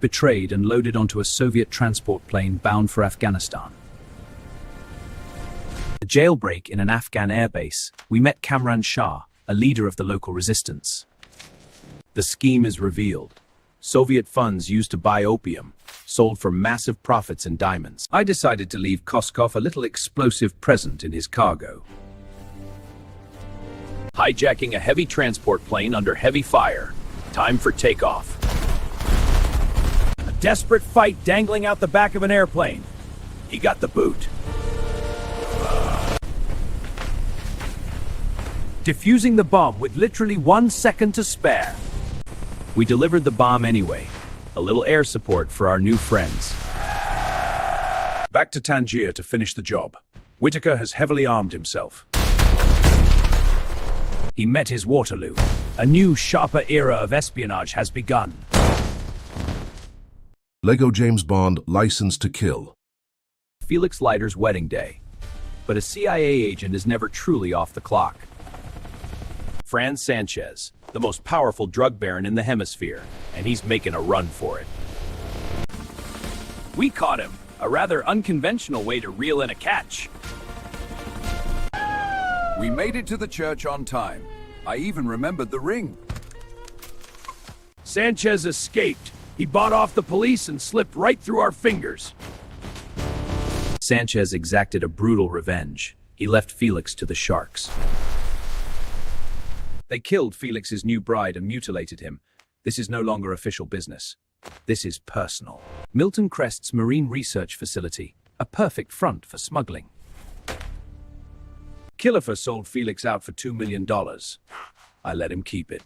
Betrayed and loaded onto a Soviet transport plane bound for Afghanistan. A jailbreak in an Afghan airbase. We met Kamran Shah, a leader of the local resistance. The scheme is revealed. Soviet funds used to buy opium, sold for massive profits in diamonds. I decided to leave Koskov a little explosive present in his cargo. Hijacking a heavy transport plane under heavy fire. Time for takeoff. A desperate fight dangling out the back of an airplane. He got the boot. Defusing the bomb with literally 1 second to spare. We delivered the bomb anyway. A little air support for our new friends. Back to Tangier to finish the job. Whitaker has heavily armed himself. He met his Waterloo. A new, sharper era of espionage has begun. Lego James Bond, License to Kill. Felix Leiter's wedding day. But a CIA agent is never truly off the clock. Franz Sanchez, the most powerful drug baron in the hemisphere, and he's making a run for it. We caught him. A rather unconventional way to reel in a catch. We made it to the church on time. I even remembered the ring. Sanchez escaped. He bought off the police and slipped right through our fingers. Sanchez exacted a brutal revenge. He left Felix to the sharks. They killed Felix's new bride and mutilated him. This is no longer official business. This is personal. Milton Crest's marine research facility, a perfect front for smuggling. Kilifer sold Felix out for $2 million. I let him keep it.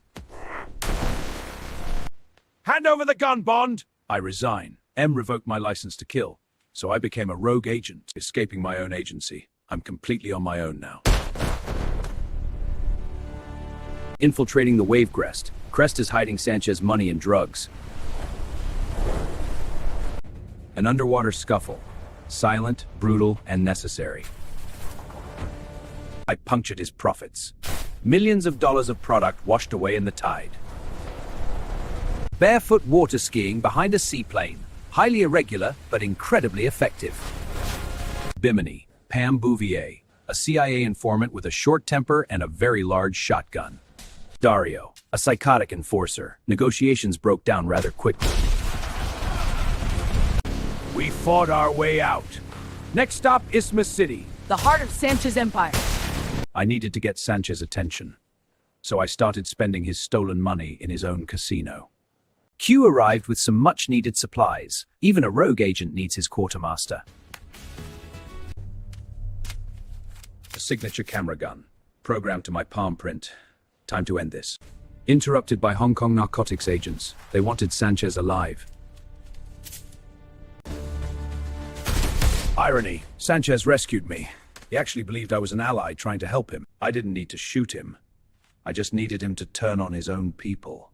Hand over the gun, Bond! I resign. M revoked my license to kill, so I became a rogue agent, escaping my own agency. I'm completely on my own now. Infiltrating the Wave Crest. Crest is hiding Sanchez money and drugs. An underwater scuffle. Silent, brutal, and necessary. I punctured his profits. Millions of dollars of product washed away in the tide. Barefoot water skiing behind a seaplane. Highly irregular, but incredibly effective. Bimini, Pam Bouvier, a CIA informant with a short temper and a very large shotgun. Dario, a psychotic enforcer. Negotiations broke down rather quickly. We fought our way out. Next stop, Isthmus City. The heart of Sanchez Empire. I needed to get Sanchez's attention, so I started spending his stolen money in his own casino. Q arrived with some much-needed supplies. Even a rogue agent needs his quartermaster. A signature camera gun, programmed to my palm print. Time to end this. Interrupted by Hong Kong narcotics agents. They wanted Sanchez alive. Irony. Sanchez rescued me. He actually believed I was an ally trying to help him. I didn't need to shoot him. I just needed him to turn on his own people.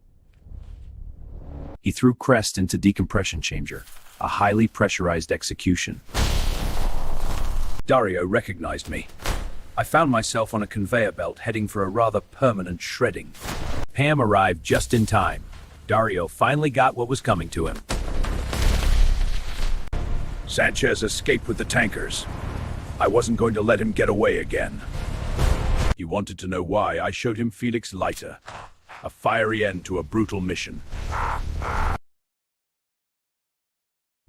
He threw Crest into decompression chamber, a highly pressurized execution. Dario recognized me. I found myself on a conveyor belt heading for a rather permanent shredding. Pam arrived just in time. Dario finally got what was coming to him. Sanchez escaped with the tankers. I wasn't going to let him get away again. He wanted to know why. I showed him Felix Leiter. A fiery end to a brutal mission.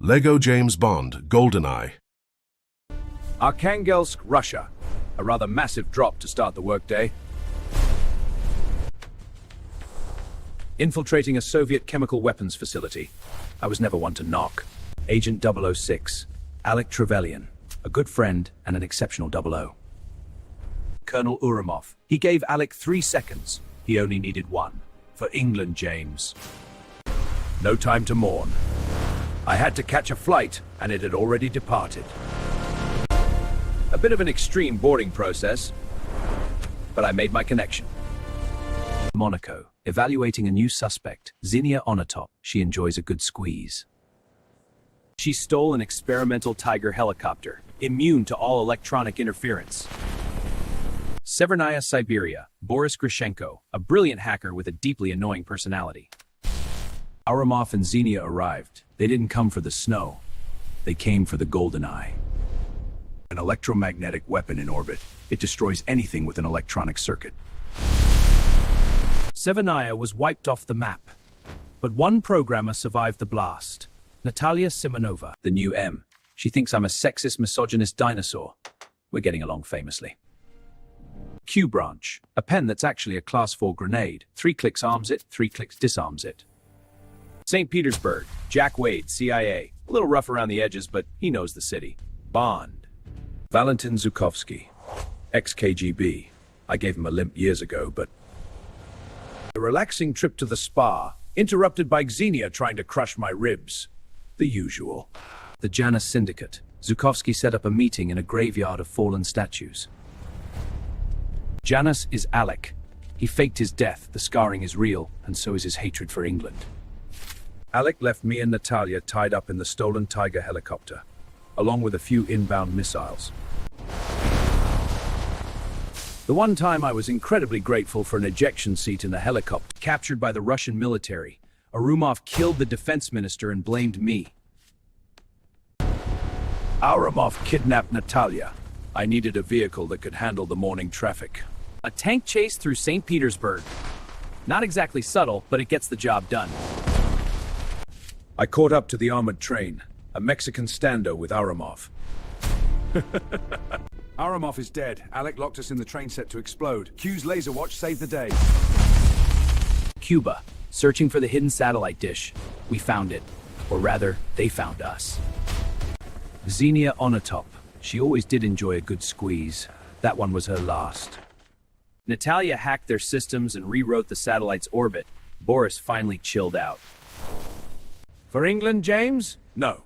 Lego James Bond, GoldenEye. Arkhangelsk, Russia. A rather massive drop to start the workday. Infiltrating a Soviet chemical weapons facility. I was never one to knock. Agent 006, Alec Trevelyan, a good friend and an exceptional 00. Colonel Uramov. He gave Alec 3 seconds. He only needed 1. For England, James. No time to mourn. I had to catch a flight, and it had already departed. A bit of an extreme boarding process, but I made my connection. Monaco. Evaluating a new suspect, Xenia Onatop. She enjoys a good squeeze. She stole an experimental Tiger helicopter, immune to all electronic interference. Severnaya, Siberia. Boris Grishenko, a brilliant hacker with a deeply annoying personality. Aramov and Xenia arrived. They didn't come for the snow. They came for the GoldenEye. An electromagnetic weapon in orbit. It destroys anything with an electronic circuit. Severnaya was wiped off the map. But one programmer survived the blast. Natalia Simonova, the new M. She thinks I'm a sexist, misogynist dinosaur. We're getting along famously. Q branch, a pen that's actually a class 4 grenade. 3 clicks arms it, 3 clicks disarms it. St. Petersburg, Jack Wade, CIA. A little rough around the edges, but he knows the city. Bond. Valentin Zhukovsky, ex-KGB. I gave him a limp years ago, but... A relaxing trip to the spa, interrupted by Xenia trying to crush my ribs. The usual. The Janus Syndicate. Zhukovsky set up a meeting in a graveyard of fallen statues. Janus is Alec. He faked his death, the scarring is real, and so is his hatred for England. Alec left me and Natalia tied up in the stolen Tiger helicopter, along with a few inbound missiles. The one time I was incredibly grateful for an ejection seat in the helicopter. Captured by the Russian military, Arumov killed the defense minister and blamed me. Aramov kidnapped Natalia. I needed a vehicle that could handle the morning traffic. A tank chase through St. Petersburg. Not exactly subtle, but it gets the job done. I caught up to the armored train, a Mexican stando with Aramov. Aramov is dead. Alec locked us in the train set to explode. Q's laser watch saved the day. Cuba, searching for the hidden satellite dish. We found it. Or rather, they found us. Xenia Onatop. She always did enjoy a good squeeze. That one was her last. Natalia hacked their systems and rewrote the satellite's orbit. Boris finally chilled out. For England, James? No.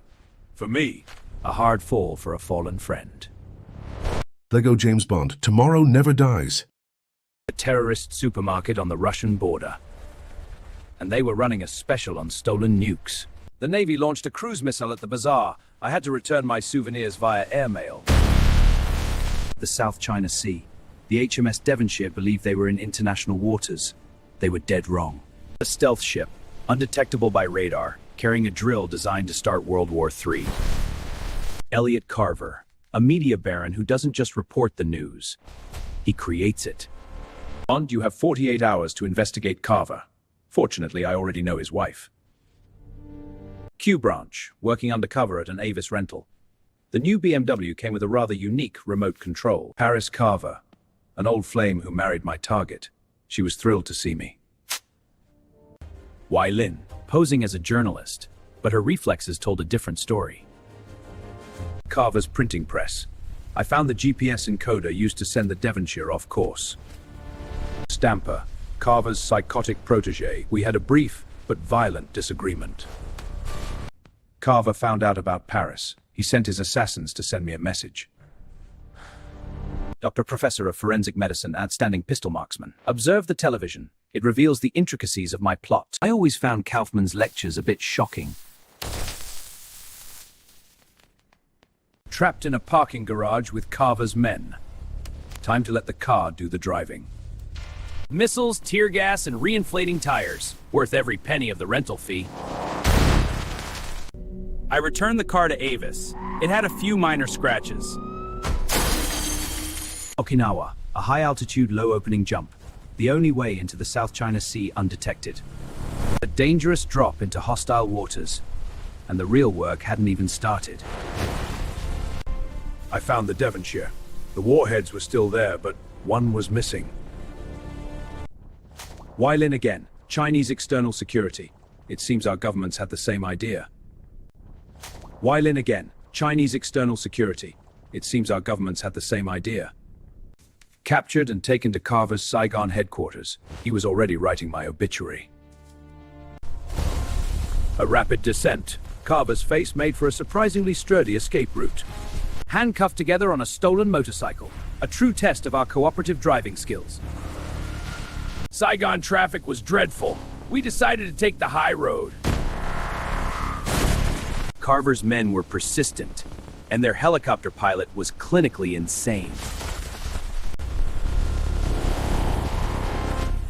For me. A hard fall for a fallen friend. Lego James Bond, Tomorrow Never Dies. A terrorist supermarket on the Russian border. And they were running a special on stolen nukes. The Navy launched a cruise missile at the bazaar. I had to return my souvenirs via airmail. The South China Sea. The HMS Devonshire believed they were in international waters. They were dead wrong. A stealth ship, undetectable by radar, carrying a drill designed to start World War III. Elliot Carver, a media baron who doesn't just report the news. He creates it. Bond, you have 48 hours to investigate Carver. Fortunately, I already know his wife. Q branch, working undercover at an Avis rental. The new BMW came with a rather unique remote control. Paris Carver, an old flame who married my target. She was thrilled to see me. Wai Lin, posing as a journalist, but her reflexes told a different story. Carver's printing press. I found the GPS encoder used to send the Devonshire off course. Stamper, Carver's psychotic protege. We had a brief but violent disagreement. Carver found out about Paris. He sent his assassins to send me a message. Dr. Professor of Forensic Medicine, outstanding pistol marksman. Observe the television. It reveals the intricacies of my plot. I always found Kaufman's lectures a bit shocking. Trapped in a parking garage with Carver's men. Time to let the car do the driving. Missiles, tear gas, and reinflating tires. Worth every penny of the rental fee. I returned the car to Avis. It had a few minor scratches. Okinawa, a high-altitude, low-opening jump. The only way into the South China Sea undetected. A dangerous drop into hostile waters. and the real work hadn't even started. I found the Devonshire. The warheads were still there, but one was missing. Why Lin again? Chinese external security. It seems our governments had the same idea. Why Lin again? Chinese external security. It seems our governments had the same idea. Captured and taken to Carver's Saigon headquarters. He was already writing my obituary. A rapid descent. Carver's face made for a surprisingly sturdy escape route. Handcuffed together on a stolen motorcycle. A true test of our cooperative driving skills. Saigon traffic was dreadful. We decided to take the high road. Carver's men were persistent, and their helicopter pilot was clinically insane.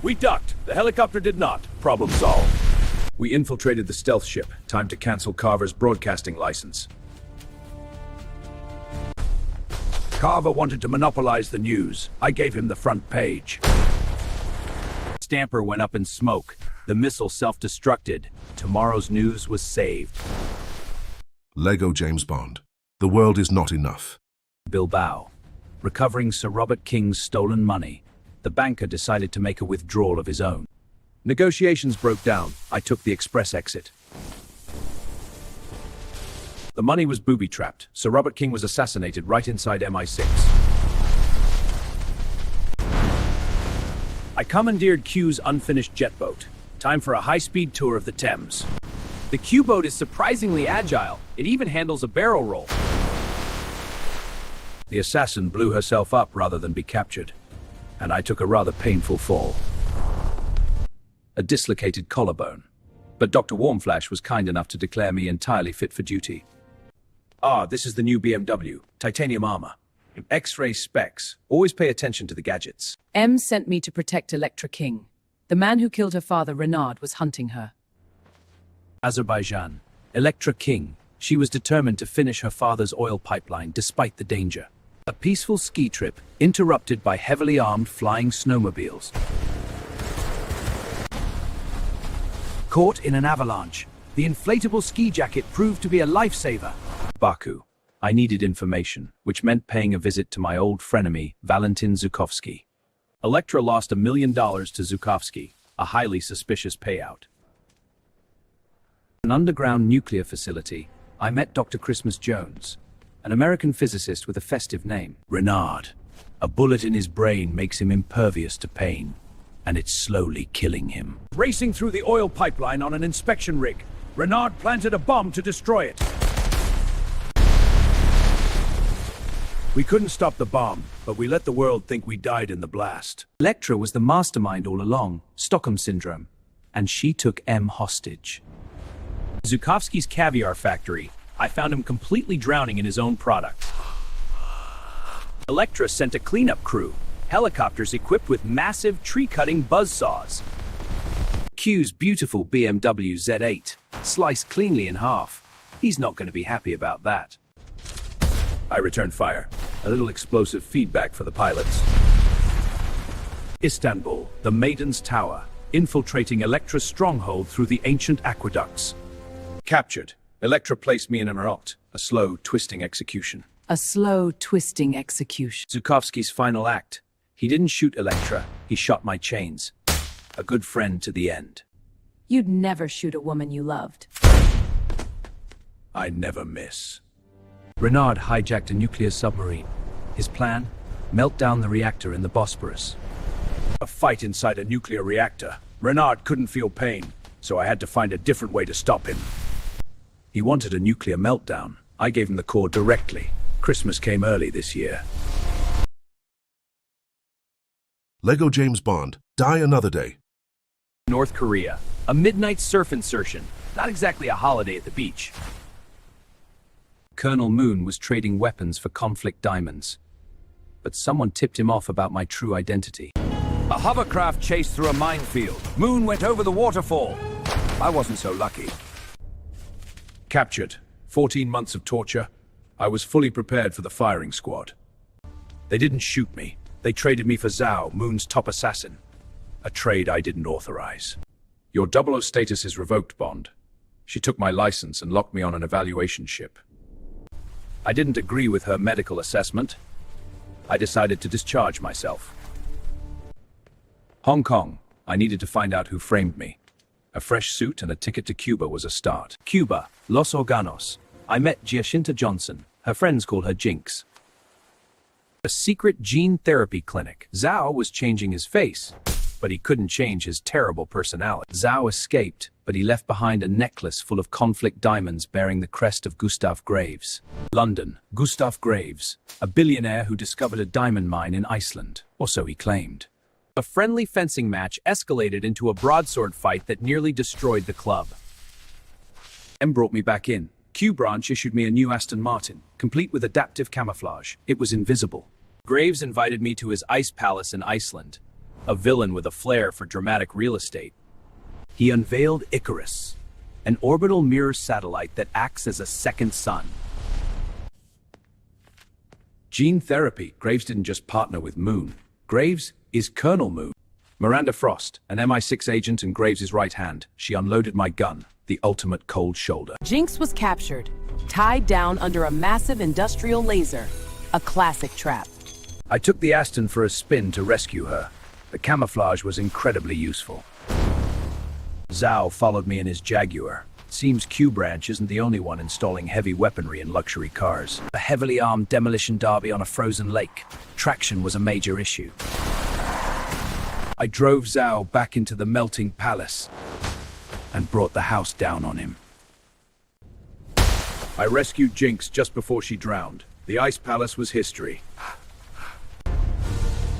We ducked. The helicopter did not. Problem solved. We infiltrated the stealth ship. Time to cancel Carver's broadcasting license. Carver wanted to monopolize the news. I gave him the front page. Stamper went up in smoke. The missile self-destructed. Tomorrow's news was saved. Lego James Bond. The world is not enough. Bilbao. Recovering Sir Robert King's stolen money. The banker decided to make a withdrawal of his own. Negotiations broke down. I took the express exit. The money was booby-trapped. Sir Robert King was assassinated right inside MI6. I commandeered Q's unfinished jet boat. Time for a high-speed tour of the Thames. The Q boat is surprisingly agile. It even handles a barrel roll. The assassin blew herself up rather than be captured, and I took a rather painful fall. A dislocated collarbone. But Dr. Warmflash was kind enough to declare me entirely fit for duty. This is the new BMW. Titanium armor. X-ray specs. Always pay attention to the gadgets. M sent me to protect Electra King. The man who killed her father, Renard, was hunting her. Azerbaijan. Electra King. She was determined to finish her father's oil pipeline despite the danger. A peaceful ski trip interrupted by heavily armed flying snowmobiles. Caught in an avalanche. The inflatable ski jacket proved to be a lifesaver. Baku. I needed information, which meant paying a visit to my old frenemy, Valentin Zhukovsky. Electra lost $1 million to Zhukovsky, a highly suspicious payout. An underground nuclear facility, I met Dr. Christmas Jones, an American physicist with a festive name. Renard. A bullet in his brain makes him impervious to pain, and it's slowly killing him. Racing through the oil pipeline on an inspection rig, Renard planted a bomb to destroy it. We couldn't stop the bomb, but we let the world think we died in the blast. Electra was the mastermind all along, Stockholm Syndrome, and she took M hostage. Zhukovsky's caviar factory, I found him completely drowning in his own product. Electra sent a cleanup crew, helicopters equipped with massive tree-cutting buzzsaws. Q's beautiful BMW Z8, sliced cleanly in half. He's not going to be happy about that. I returned fire. A little explosive feedback for the pilots. Istanbul, the Maiden's Tower, infiltrating Electra's stronghold through the ancient aqueducts. Captured. Electra placed me in an arrest, a slow, twisting execution. A slow, twisting execution. Zhukovsky's final act. He didn't shoot Electra, he shot my chains. A good friend to the end. You'd never shoot a woman you loved. I never miss. Renard hijacked a nuclear submarine. His plan? Melt down the reactor in the Bosporus. A fight inside a nuclear reactor. Renard couldn't feel pain, so I had to find a different way to stop him. He wanted a nuclear meltdown. I gave him the core directly. Christmas came early this year. Lego James Bond. Die another day. North Korea. A midnight surf insertion. Not exactly a holiday at the beach. Colonel Moon was trading weapons for conflict diamonds. But someone tipped him off about my true identity. A hovercraft chased through a minefield. Moon went over the waterfall. I wasn't so lucky. Captured. 14 months of torture. I was fully prepared for the firing squad. They didn't shoot me. They traded me for Zhao, Moon's top assassin. A trade I didn't authorize. Your 00 status is revoked, Bond. She took my license and locked me on an evaluation ship. I didn't agree with her medical assessment. I decided to discharge myself. Hong Kong. I needed to find out who framed me. A fresh suit and a ticket to Cuba was a start. Cuba, Los Órganos. I met Giacinta Johnson. Her friends call her Jinx. A secret gene therapy clinic. Zhao was changing his face, but he couldn't change his terrible personality. Zhao escaped, but he left behind a necklace full of conflict diamonds bearing the crest of Gustav Graves. London. Gustav Graves, a billionaire who discovered a diamond mine in Iceland, or so he claimed. A friendly fencing match escalated into a broadsword fight that nearly destroyed the club. M brought me back in. Q Branch issued me a new Aston Martin, complete with adaptive camouflage. It was invisible. Graves invited me to his ice palace in Iceland, a villain with a flair for dramatic real estate. He unveiled Icarus, an orbital mirror satellite that acts as a second sun. Gene therapy. Graves didn't just partner with Moon. Graves is Colonel Moon. Miranda Frost, an MI6 agent and Graves' right hand. She unloaded my gun, the ultimate cold shoulder. Jinx was captured, tied down under a massive industrial laser. A classic trap. I took the Aston for a spin to rescue her. The camouflage was incredibly useful. Zhao followed me in his Jaguar. Seems Q Branch isn't the only one installing heavy weaponry in luxury cars. A heavily armed demolition derby on a frozen lake. Traction was a major issue. I drove Zhao back into the melting palace and brought the house down on him. I rescued Jinx just before she drowned. The ice palace was history.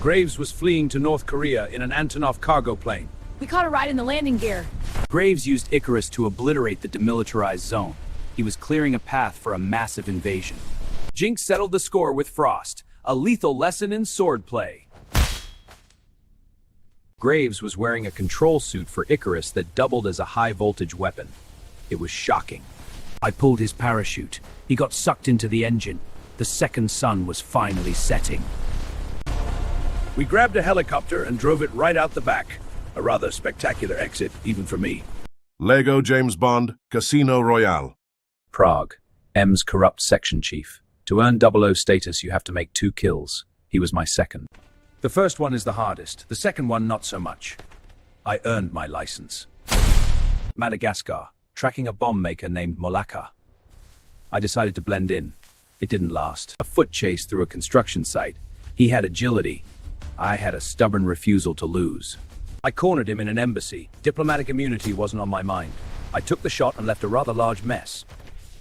Graves was fleeing to North Korea in an Antonov cargo plane. We caught a ride in the landing gear. Graves used Icarus to obliterate the demilitarized zone. He was clearing a path for a massive invasion. Jinx settled the score with Frost, a lethal lesson in swordplay. Graves was wearing a control suit for Icarus that doubled as a high-voltage weapon. It was shocking. I pulled his parachute. He got sucked into the engine. The second sun was finally setting. We grabbed a helicopter and drove it right out the back. A rather spectacular exit, even for me. Lego James Bond, Casino Royale. Prague. M's corrupt section chief. To earn 00 status, you have to make 2 kills. He was my second. The first one is the hardest, the second one not so much. I earned my license. Madagascar, tracking a bomb maker named Molaka. I decided to blend in. It didn't last. A foot chase through a construction site. He had agility. I had a stubborn refusal to lose. I cornered him in an embassy. Diplomatic immunity wasn't on my mind. I took the shot and left a rather large mess.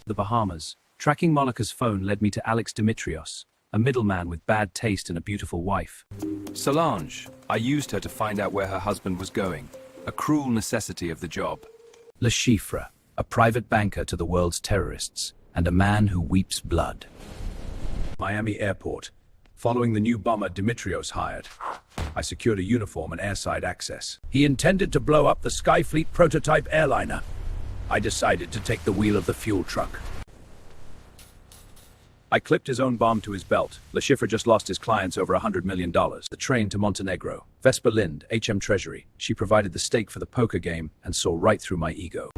The Bahamas. Tracking Molaka's phone led me to Alex Dimitrios, a middleman with bad taste and a beautiful wife. Solange. I used her to find out where her husband was going. A cruel necessity of the job. Le Chiffre, a private banker to the world's terrorists, and a man who weeps blood. Miami Airport. Following the new bomber Dimitrios hired, I secured a uniform and airside access. He intended to blow up the Skyfleet prototype airliner. I decided to take the wheel of the fuel truck. I clipped his own bomb to his belt. Le Chiffre just lost his clients over $100 million. The train to Montenegro. Vespa Lind, HM Treasury. She provided the stake for the poker game and saw right through my ego.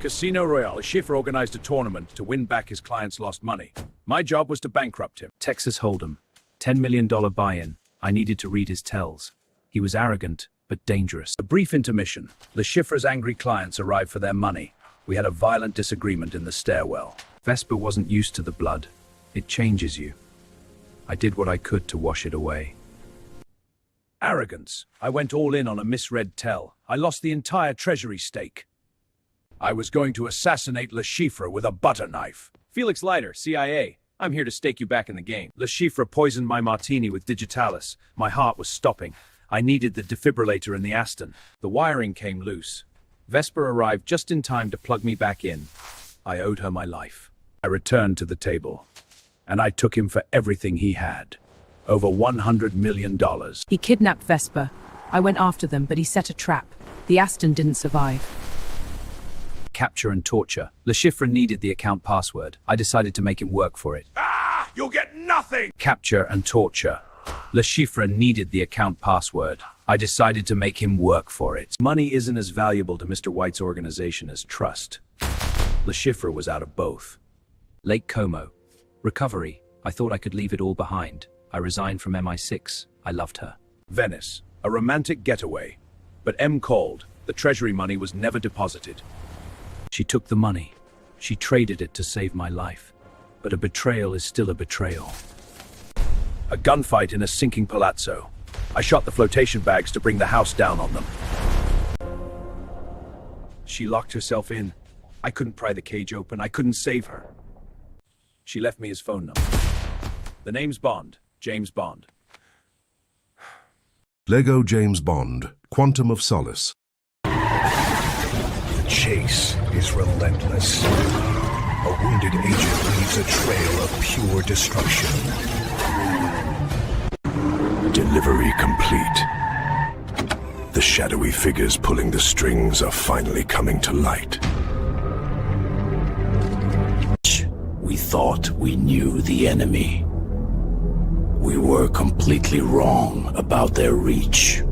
Casino Royale. Le Chiffre organized a tournament to win back his clients' lost money. My job was to bankrupt him. Texas Hold'em. $10 million buy-in. I needed to read his tells. He was arrogant, but dangerous. A brief intermission. Le Chiffre's angry clients arrived for their money. We had a violent disagreement in the stairwell. Vespa wasn't used to the blood. It changes you. I did what I could to wash it away. Arrogance. I went all in on a misread tell. I lost the entire treasury stake. I was going to assassinate Le Chiffre with a butter knife. Felix Leiter, CIA. I'm here to stake you back in the game. Le Chiffre poisoned my martini with digitalis. My heart was stopping. I needed the defibrillator in the Aston. The wiring came loose. Vesper arrived just in time to plug me back in. I owed her my life. I returned to the table, and I took him for everything he had. Over $100 million. He kidnapped Vesper. I went after them, but he set a trap. The Aston didn't survive. Capture and torture. Le Chiffre needed the account password. I decided to make him work for it. You'll get nothing! Capture and torture. Le Chiffre needed the account password. I decided to make him work for it. Money isn't as valuable to Mr. White's organization as trust. Le Chiffre was out of both. Lake Como. Recovery. I thought I could leave it all behind. I resigned from MI6. I loved her. Venice, a romantic getaway. But M called. The treasury money was never deposited. She took the money. She traded it to save my life. But a betrayal is still a betrayal. A gunfight in a sinking palazzo. I shot the flotation bags to bring the house down on them. She locked herself in. I couldn't pry the cage open. I couldn't save her. She left me his phone number. The name's Bond. James Bond. Lego James Bond, Quantum of Solace. The chase is relentless. A wounded agent leaves a trail of pure destruction. Delivery complete. The shadowy figures pulling the strings are finally coming to light. We thought we knew the enemy. We were completely wrong about their reach.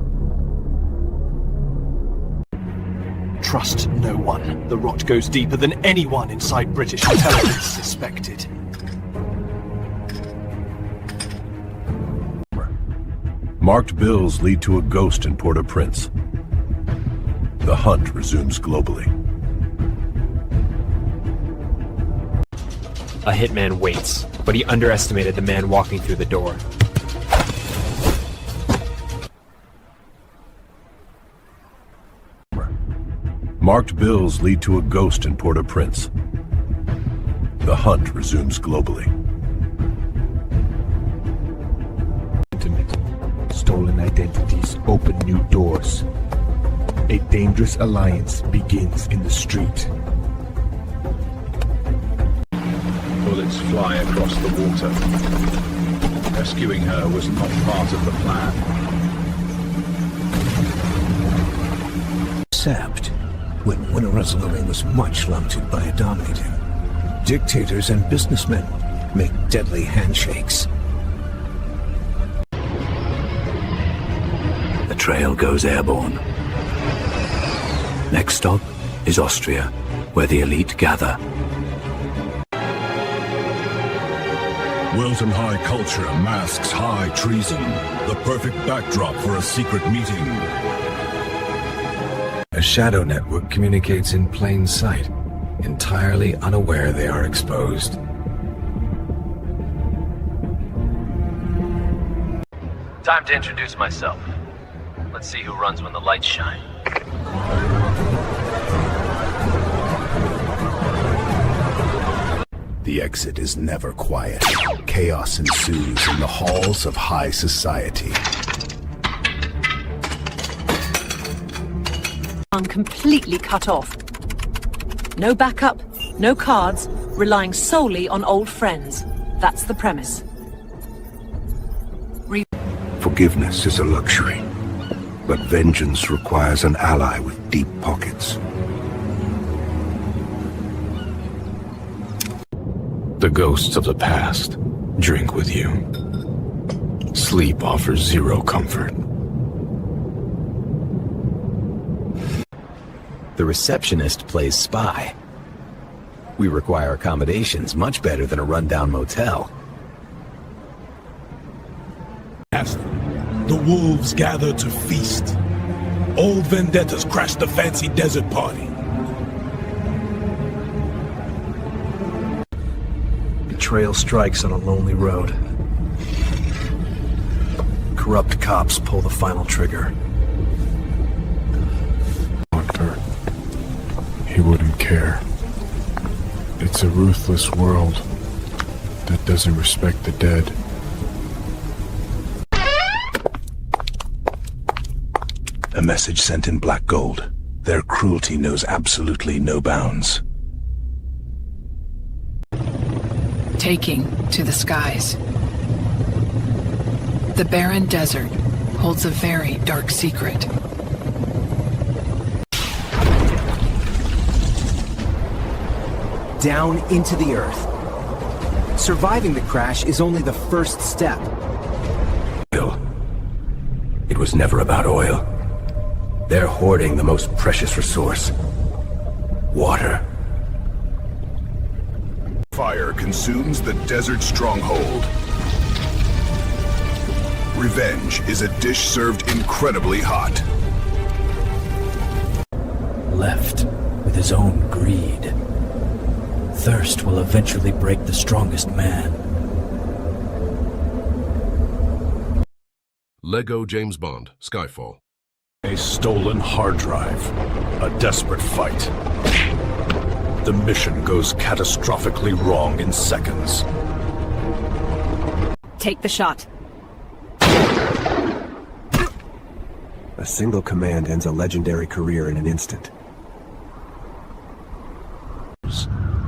Trust no one. The rot goes deeper than anyone inside British intelligence suspected. Marked bills lead to a ghost in Port-au-Prince. The hunt resumes globally. A hitman waits, but he underestimated the man walking through the door. Marked bills lead to a ghost in Port-au-Prince. The hunt resumes globally. Stolen identities open new doors. A dangerous alliance begins in the street. Bullets fly across the water. Rescuing her was not part of the plan. Except when Winner was much limited by a dominator. Dictators and businessmen make deadly handshakes. The trail goes airborne. Next stop is Austria, where the elite gather. Wilton High culture masks high treason, the perfect backdrop for a secret meeting. A shadow network communicates in plain sight, entirely unaware they are exposed. Time to introduce myself. Let's see who runs when the lights shine. The exit is never quiet. Chaos ensues in the halls of high society. I'm completely cut off. No backup, no cards, relying solely on old friends. That's the premise. Forgiveness is a luxury, but vengeance requires an ally with deep pockets. The ghosts of the past drink with you. Sleep offers zero comfort. The receptionist plays spy. We require accommodations much better than a rundown motel. The wolves gather to feast. Old vendettas crash the fancy desert party. Betrayal strikes on a lonely road. Corrupt cops pull the final trigger. He wouldn't care. It's a ruthless world that doesn't respect the dead. A message sent in black gold. Their cruelty knows absolutely no bounds. Taking to the skies. The barren desert holds a very dark secret. Down into the earth. Surviving the crash is only the first step. It was never about oil. They're hoarding the most precious resource. Water. Fire consumes the desert stronghold. Revenge is a dish served incredibly hot. Left with his own greed. Thirst will eventually break the strongest man. Lego James Bond, Skyfall. A stolen hard drive. A desperate fight. The mission goes catastrophically wrong in seconds. Take the shot. A single command ends a legendary career in an instant.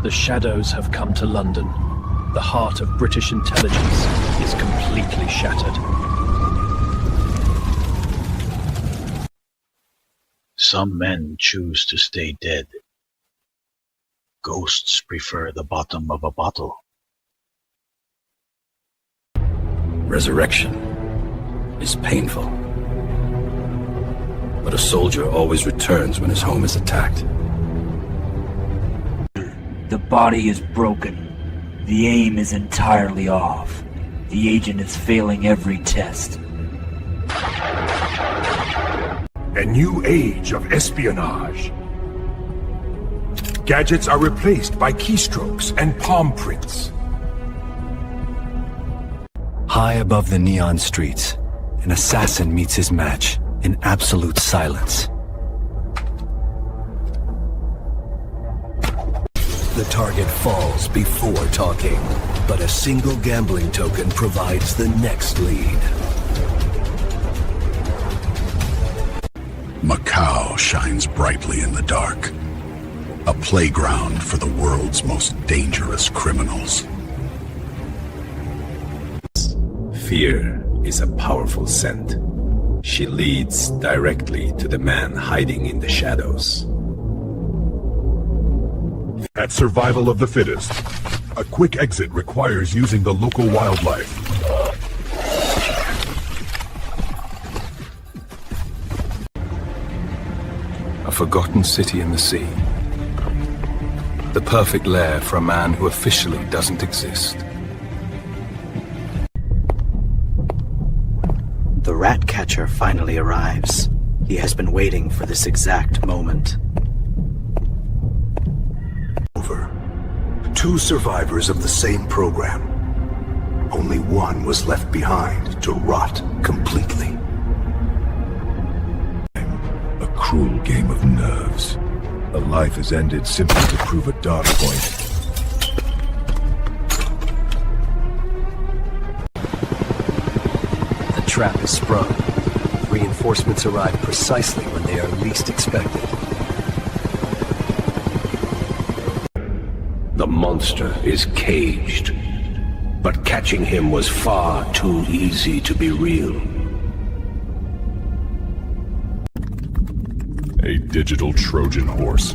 The shadows have come to London. The heart of British intelligence is completely shattered. Some men choose to stay dead. Ghosts prefer the bottom of a bottle. Resurrection is painful. But a soldier always returns when his home is attacked. The body is broken. The aim is entirely off. The agent is failing every test. A new age of espionage. Gadgets are replaced by keystrokes and palm prints. High above the neon streets, an assassin meets his match in absolute silence. The target falls before talking, but a single gambling token provides the next lead. Macau shines brightly in the dark. A playground for the world's most dangerous criminals. Fear is a powerful scent. She leads directly to the man hiding in the shadows. At survival of the fittest, a quick exit requires using the local wildlife. A forgotten city in the sea. The perfect lair for a man who officially doesn't exist. The rat catcher finally arrives. He has been waiting for this exact moment. Two survivors of the same program. Only one was left behind to rot completely. A cruel game of nerves. A life is ended simply to prove a dark point. The trap is sprung. Reinforcements arrive precisely when they are least expected. The monster is caged, but catching him was far too easy to be real. A digital Trojan horse.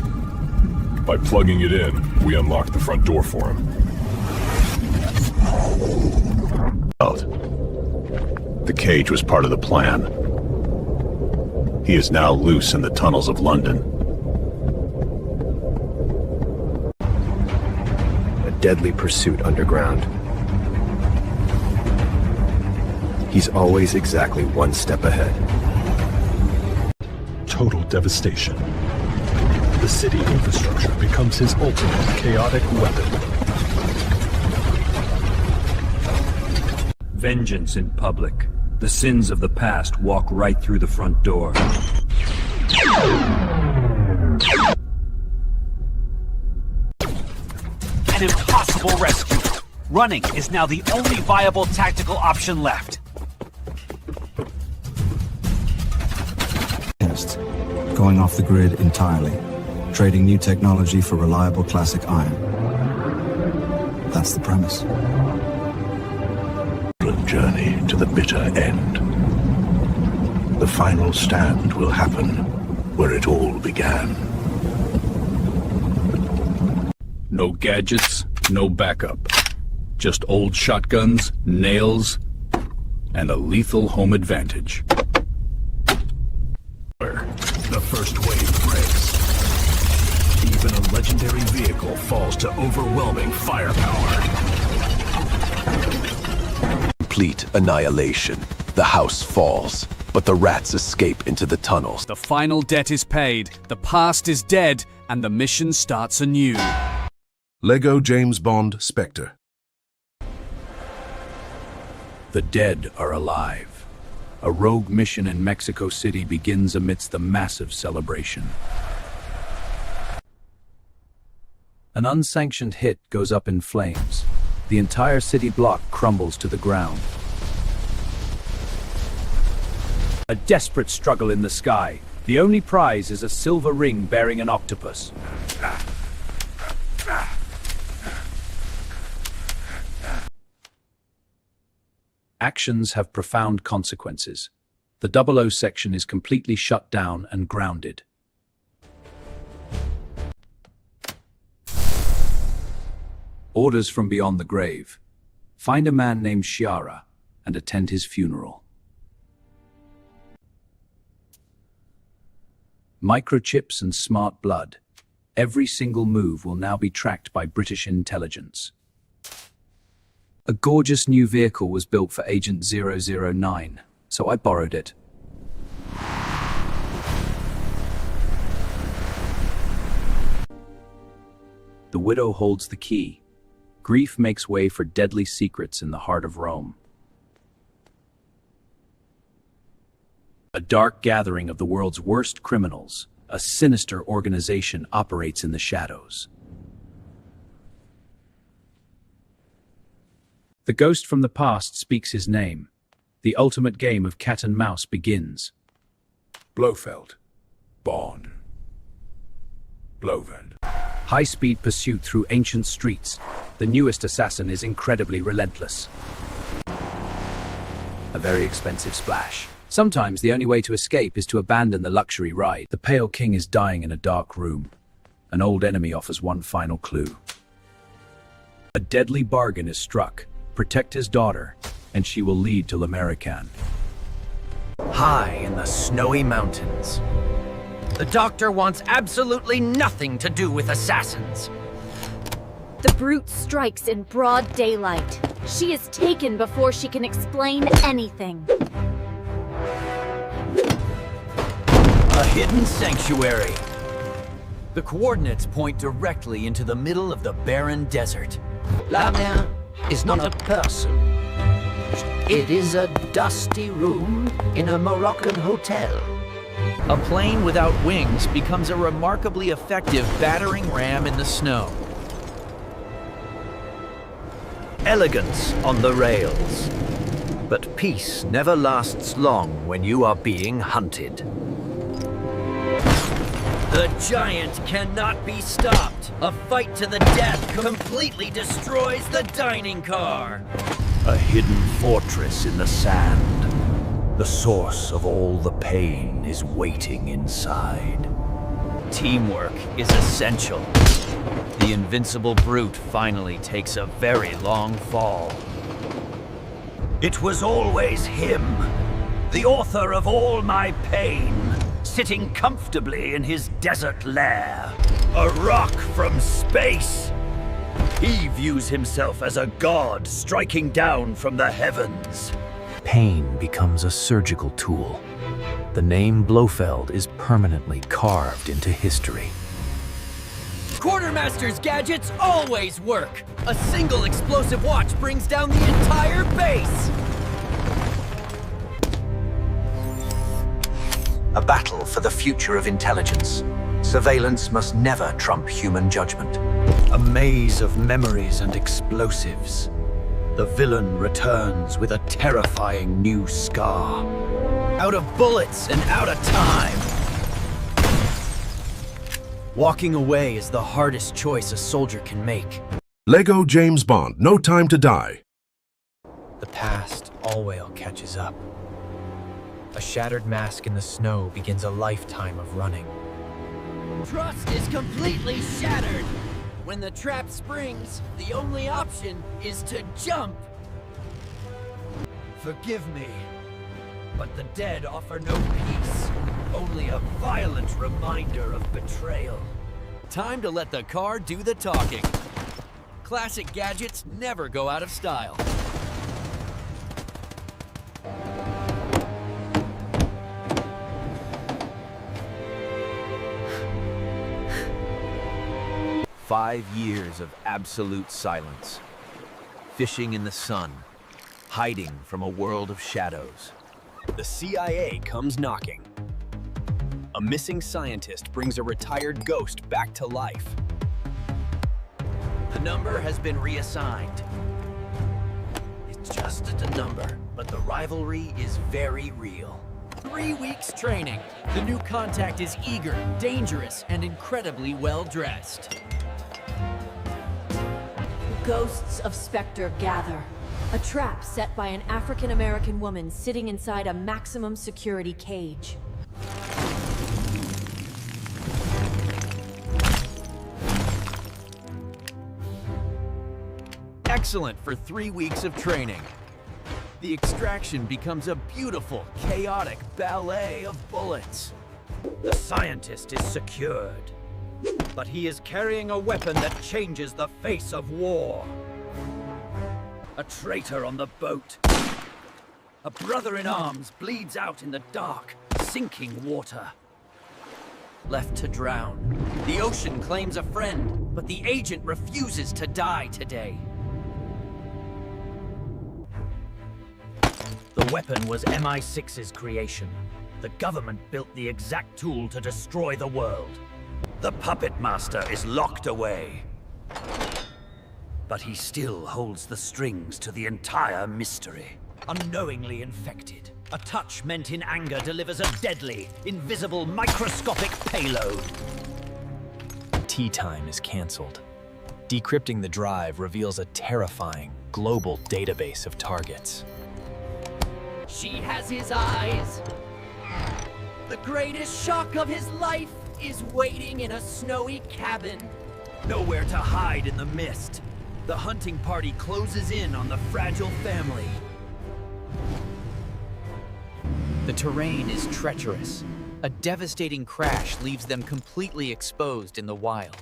By plugging it in, we unlock the front door for him. The cage was part of the plan. He is now loose in the tunnels of London. Deadly pursuit underground. He's always exactly one step ahead. Total devastation. The city infrastructure becomes his ultimate chaotic weapon. Vengeance in public. The sins of the past walk right through the front door. An impossible rescue. Running is now the only viable tactical option left. Going off the grid entirely. Trading new technology for reliable classic iron. That's the premise. Journey to the bitter end. The final stand will happen where it all began. No gadgets, no backup. Just old shotguns, nails, and a lethal home advantage. The first wave breaks. The Even a legendary vehicle falls to overwhelming firepower. Complete annihilation. The house falls, but the rats escape into the tunnels. The final debt is paid, the past is dead, and the mission starts anew. Lego James Bond Spectre. The dead are alive. A rogue mission in Mexico City begins amidst the massive celebration. An unsanctioned hit goes up in flames. The entire city block crumbles to the ground. A desperate struggle in the sky. The only prize is a silver ring bearing an octopus. Actions have profound consequences. The 00 section is completely shut down and grounded. Orders from beyond the grave. Find a man named Shiara and attend his funeral. Microchips and smart blood. Every single move will now be tracked by British intelligence. A gorgeous new vehicle was built for Agent 009, so I borrowed it. The widow holds the key. Grief makes way for deadly secrets in the heart of Rome. A dark gathering of the world's worst criminals, a sinister organization operates in the shadows. The ghost from the past speaks his name. The ultimate game of cat and mouse begins. Blofeld. Bond. Blofeld. High-speed pursuit through ancient streets. The newest assassin is incredibly relentless. A very expensive splash. Sometimes the only way to escape is to abandon the luxury ride. The Pale King is dying in a dark room. An old enemy offers one final clue. A deadly bargain is struck. Protect his daughter, and she will lead to l'American. High in the snowy mountains. The Doctor wants absolutely nothing to do with assassins. The brute strikes in broad daylight. She is taken before she can explain anything. A hidden sanctuary. The coordinates point directly into the middle of the barren desert. La Mer is not a person. It is a dusty room in a Moroccan hotel. A plane without wings becomes a remarkably effective battering ram in the snow. Elegance on the rails. But peace never lasts long when you are being hunted. The giant cannot be stopped. A fight to the death completely destroys the dining car. A hidden fortress in the sand. The source of all the pain is waiting inside. Teamwork is essential. The invincible brute finally takes a very long fall. It was always him, the author of all my pain, sitting comfortably in his desert lair. A rock from space. He views himself as a god striking down from the heavens. Pain becomes a surgical tool. The name Blofeld is permanently carved into history. Quartermaster's gadgets always work! A single explosive watch brings down the entire base! A battle for the future of intelligence. Surveillance must never trump human judgment. A maze of memories and explosives. The villain returns with a terrifying new scar. Out of bullets and out of time. Walking away is the hardest choice a soldier can make. Lego James Bond, No Time to Die. The past always catches up. A shattered mask in the snow begins a lifetime of running. Trust is completely shattered! When the trap springs, the only option is to jump! Forgive me, but the dead offer no peace. Only a violent reminder of betrayal. Time to let the car do the talking. Classic gadgets never go out of style. "5 years of absolute silence. Fishing in the sun. Hiding from a world of shadows. The CIA comes knocking. A missing scientist brings a retired ghost back to life. The number has been reassigned. It's just a number, but the rivalry is very real. 3 weeks training. The new contact is eager, dangerous, and incredibly well-dressed. Ghosts of Spectre gather. A trap set by an African-American woman sitting inside a maximum security cage. Excellent for 3 weeks of training. The extraction becomes a beautiful, chaotic ballet of bullets. The scientist is secured, but he is carrying a weapon that changes the face of war. A traitor on the boat. A brother-in-arms bleeds out in the dark, sinking water. Left to drown. The ocean claims a friend, but the agent refuses to die today. The weapon was MI6's creation. The government built the exact tool to destroy the world. The puppet master is locked away. But he still holds the strings to the entire mystery. Unknowingly infected. A touch meant in anger delivers a deadly, invisible, microscopic payload. Tea time is cancelled. Decrypting the drive reveals a terrifying, global database of targets. She has his eyes. The greatest shock of his life is waiting in a snowy cabin. Nowhere to hide in the mist. The hunting party closes in on the fragile family. The terrain is treacherous. A devastating crash leaves them completely exposed in the wild.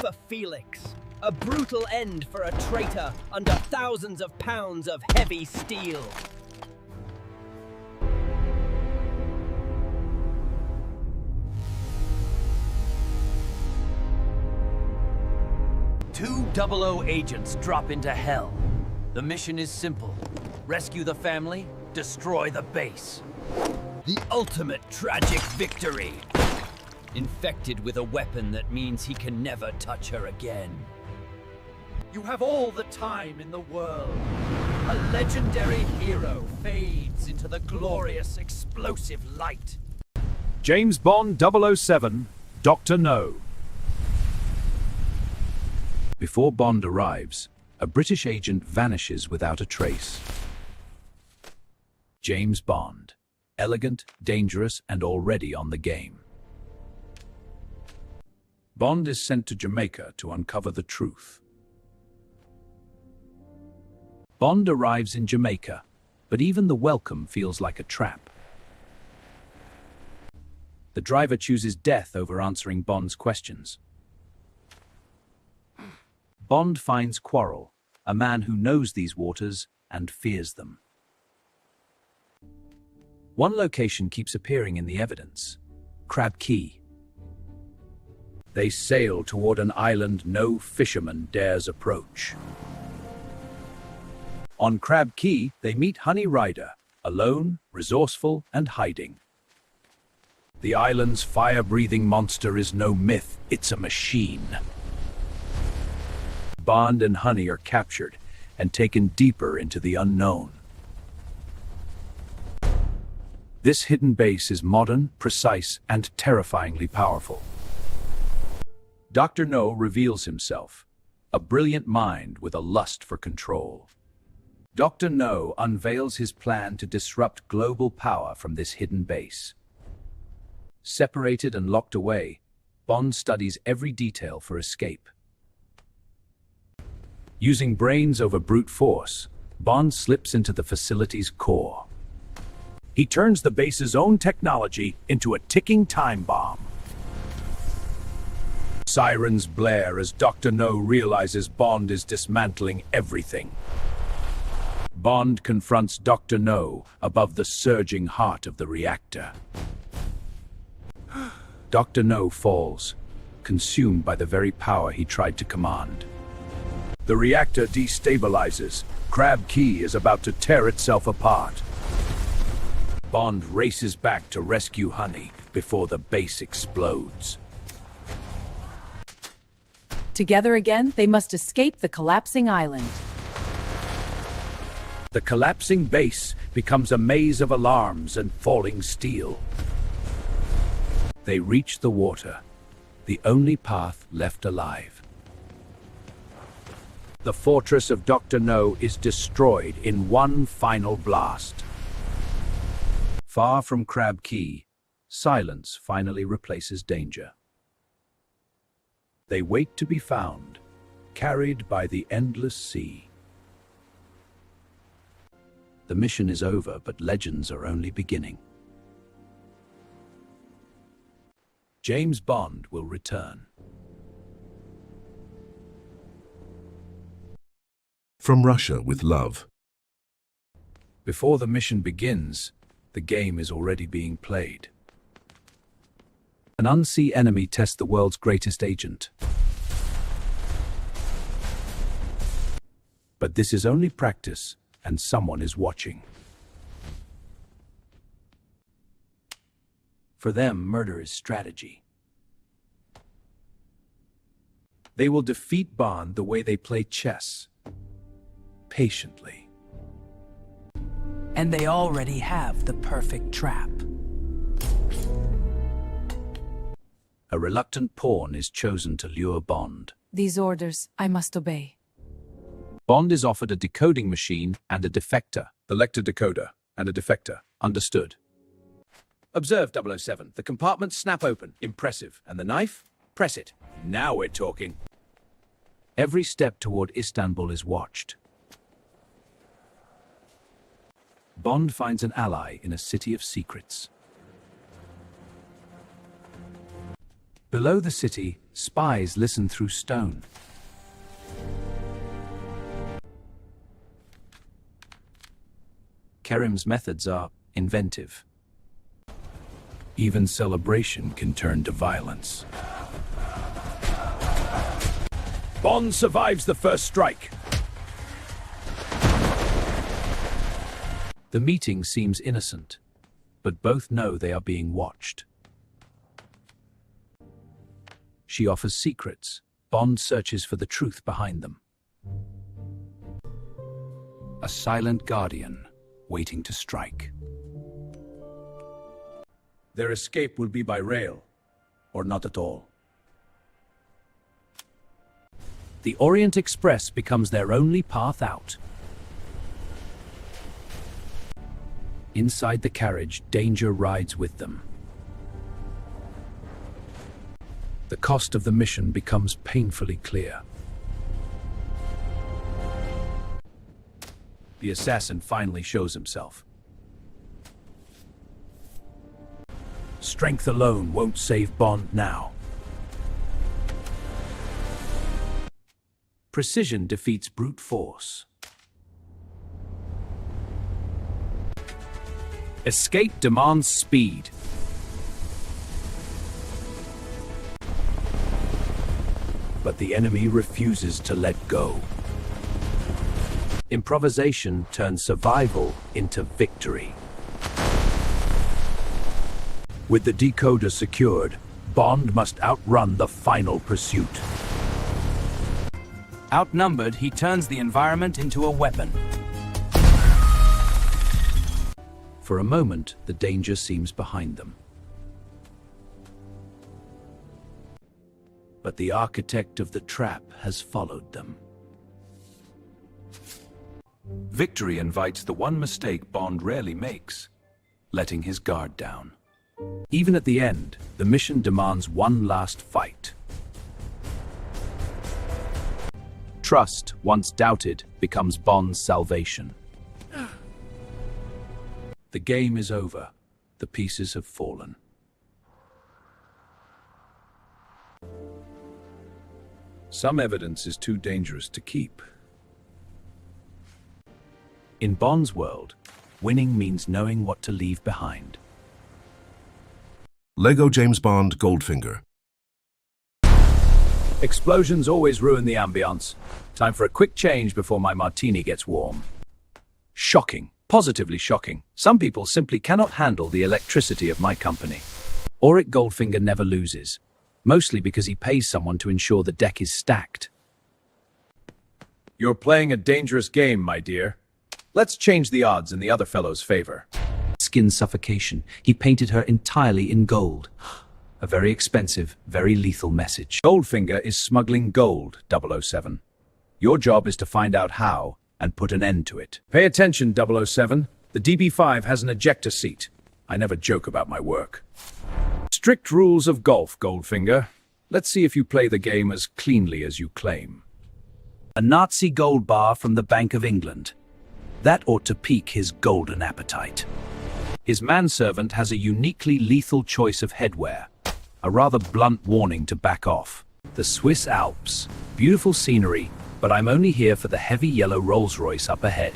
For Felix, a brutal end for a traitor under thousands of pounds of heavy steel. Two 00 agents drop into hell. The mission is simple. Rescue the family, destroy the base. The ultimate tragic victory. Infected with a weapon that means he can never touch her again. You have all the time in the world. A legendary hero fades into the glorious, explosive light. James Bond 007, Dr. No. Before Bond arrives, a British agent vanishes without a trace. James Bond, elegant, dangerous, and already on the game. Bond is sent to Jamaica to uncover the truth. Bond arrives in Jamaica, but even the welcome feels like a trap. The driver chooses death over answering Bond's questions. Bond finds Quarrel, a man who knows these waters and fears them. One location keeps appearing in the evidence: Crab Key. They sail toward an island no fisherman dares approach. On Crab Key, they meet Honey Rider, alone, resourceful, and hiding. The island's fire-breathing monster is no myth, it's a machine. Bond and Honey are captured and taken deeper into the unknown. This hidden base is modern, precise, and terrifyingly powerful. Dr. No reveals himself, a brilliant mind with a lust for control. Dr. No unveils his plan to disrupt global power from this hidden base. Separated and locked away, Bond studies every detail for escape. Using brains over brute force, Bond slips into the facility's core. He turns the base's own technology into a ticking time bomb. Sirens blare as Dr. No realizes Bond is dismantling everything. Bond confronts Dr. No above the surging heart of the reactor. Dr. No falls, consumed by the very power he tried to command. The reactor destabilizes. Crab Key is about to tear itself apart. Bond races back to rescue Honey before the base explodes. Together again, they must escape the collapsing island. The collapsing base becomes a maze of alarms and falling steel. They reach the water, the only path left alive. The fortress of Dr. No is destroyed in one final blast. Far from Crab Key, silence finally replaces danger. They wait to be found, carried by the endless sea. The mission is over, but legends are only beginning. James Bond will return. From Russia with love. Before the mission begins, the game is already being played. An unseen enemy tests the world's greatest agent. But this is only practice, and someone is watching. For them, murder is strategy. They will defeat Bond the way they play chess. Patiently. And they already have the perfect trap. A reluctant pawn is chosen to lure Bond. These orders I must obey. Bond is offered a decoding machine and a defector. The lector decoder and a defector. Understood. Observe 007. The compartments snap open. Impressive. And the knife? Press it. Now we're talking. Every step toward Istanbul is watched. Bond finds an ally in a city of secrets. Below the city, spies listen through stone. Kerim's methods are inventive. Even celebration can turn to violence. Bond survives the first strike. The meeting seems innocent, but both know they are being watched. She offers secrets. Bond searches for the truth behind them. A silent guardian waiting to strike. Their escape will be by rail, or not at all. The Orient Express becomes their only path out. Inside the carriage, danger rides with them. The cost of the mission becomes painfully clear. The assassin finally shows himself. Strength alone won't save Bond now. Precision defeats brute force. Escape demands speed. But the enemy refuses to let go. Improvisation turns survival into victory. With the decoder secured, Bond must outrun the final pursuit. Outnumbered, he turns the environment into a weapon. For a moment, the danger seems behind them. But the architect of the trap has followed them. Victory invites the one mistake Bond rarely makes, letting his guard down. Even at the end, the mission demands one last fight. Trust, once doubted, becomes Bond's salvation. The game is over. The pieces have fallen. Some evidence is too dangerous to keep. In Bond's world, winning means knowing what to leave behind. Lego James Bond Goldfinger. Explosions always ruin the ambiance. Time for a quick change before my martini gets warm. Shocking. Positively shocking. Some people simply cannot handle the electricity of my company. Auric Goldfinger never loses. Mostly because he pays someone to ensure the deck is stacked. You're playing a dangerous game, my dear. Let's change the odds in the other fellow's favor. Skin suffocation. He painted her entirely in gold. A very expensive, very lethal message. Goldfinger is smuggling gold, 007. Your job is to find out how and put an end to it. Pay attention, 007. The DB5 has an ejector seat. I never joke about my work. Strict rules of golf, Goldfinger. Let's see if you play the game as cleanly as you claim. A Nazi gold bar from the Bank of England. That ought to pique his golden appetite. His manservant has a uniquely lethal choice of headwear. A rather blunt warning to back off. The Swiss Alps. Beautiful scenery, but I'm only here for the heavy yellow Rolls-Royce up ahead.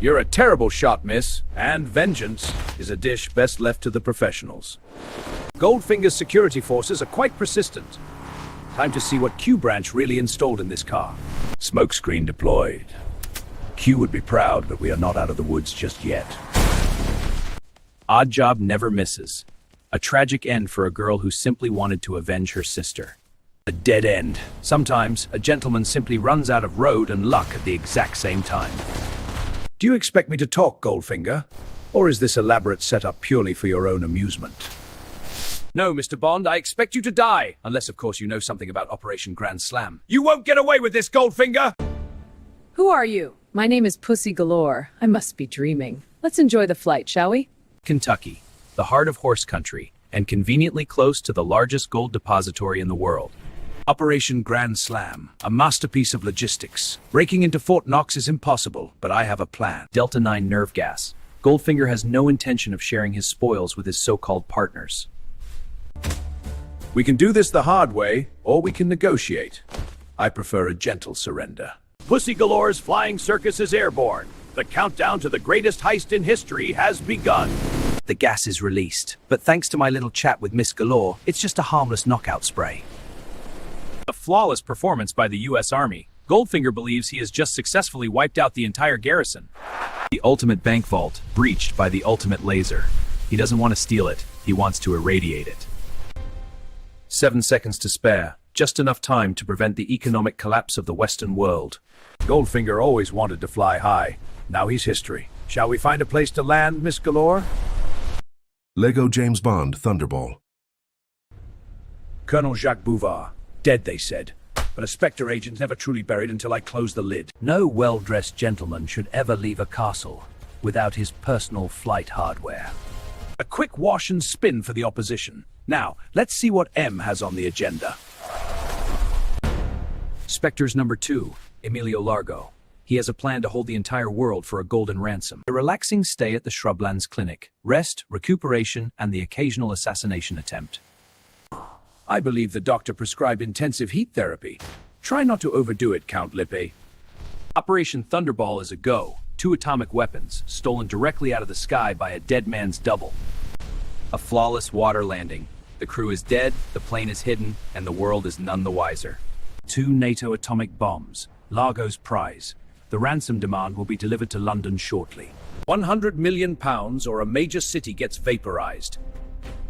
You're a terrible shot, miss, and vengeance is a dish best left to the professionals. Goldfinger's security forces are quite persistent. Time to see what Q branch really installed in this car. Smokescreen deployed. Q would be proud, but we are not out of the woods just yet. Odd job never misses. A tragic end for a girl who simply wanted to avenge her sister. A dead end. Sometimes a gentleman simply runs out of road and luck at the exact same time. Do you expect me to talk, Goldfinger? Or is this elaborate setup purely for your own amusement? No, Mr. Bond, I expect you to die. Unless, of course, you know something about Operation Grand Slam. You won't get away with this, Goldfinger! Who are you? My name is Pussy Galore. I must be dreaming. Let's enjoy the flight, shall we? Kentucky, the heart of horse country, and conveniently close to the largest gold depository in the world. Operation Grand Slam, a masterpiece of logistics. Breaking into Fort Knox is impossible, but I have a plan. Delta 9 nerve gas. Goldfinger has no intention of sharing his spoils with his so-called partners. We can do this the hard way, or we can negotiate. I prefer a gentle surrender. Pussy Galore's flying circus is airborne. The countdown to the greatest heist in history has begun. The gas is released, but thanks to my little chat with Miss Galore, it's just a harmless knockout spray. A flawless performance by the U.S. Army. Goldfinger believes he has just successfully wiped out the entire garrison. The ultimate bank vault, breached by the ultimate laser. He doesn't want to steal it, he wants to irradiate it. 7 seconds to spare, just enough time to prevent the economic collapse of the Western world. Goldfinger always wanted to fly high. Now he's history. Shall we find a place to land, Miss Galore? Lego James Bond Thunderball. Colonel Jacques Bouvard. Dead, they said. But a Spectre agent's never truly buried until I close the lid. No well-dressed gentleman should ever leave a castle without his personal flight hardware. A quick wash and spin for the opposition. Now, let's see what M has on the agenda. Spectre's number 2, Emilio Largo. He has a plan to hold the entire world for a golden ransom. A relaxing stay at the Shrublands Clinic. Rest, recuperation, and the occasional assassination attempt. I believe the doctor prescribed intensive heat therapy. Try not to overdo it, Count Lippe. Operation Thunderball is a go. 2 atomic weapons, stolen directly out of the sky by a dead man's double. A flawless water landing. The crew is dead, the plane is hidden, and the world is none the wiser. 2 NATO atomic bombs. Largo's prize. The ransom demand will be delivered to London shortly. £100 million or a major city gets vaporized.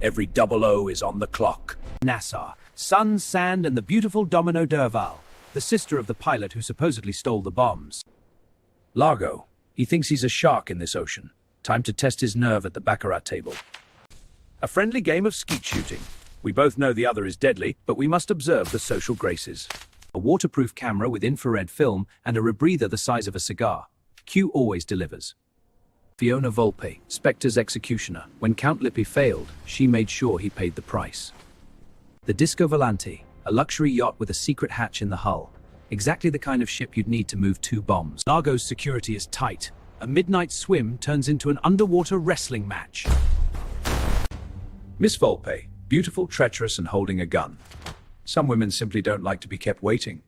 Every 00 is on the clock. Nassau, sun, sand, and the beautiful Domino Derval, the sister of the pilot who supposedly stole the bombs. Largo. He thinks he's a shark in this ocean. Time to test his nerve at the baccarat table. A friendly game of skeet shooting. We both know the other is deadly, but we must observe the social graces. A waterproof camera with infrared film and a rebreather the size of a cigar. Q always delivers. Fiona Volpe, Spectre's executioner. When Count Lippe failed, she made sure he paid the price. The Disco Volante, a luxury yacht with a secret hatch in the hull. Exactly the kind of ship you'd need to move 2 bombs. Largo's security is tight. A midnight swim turns into an underwater wrestling match. Miss Volpe, beautiful, treacherous, and holding a gun. Some women simply don't like to be kept waiting.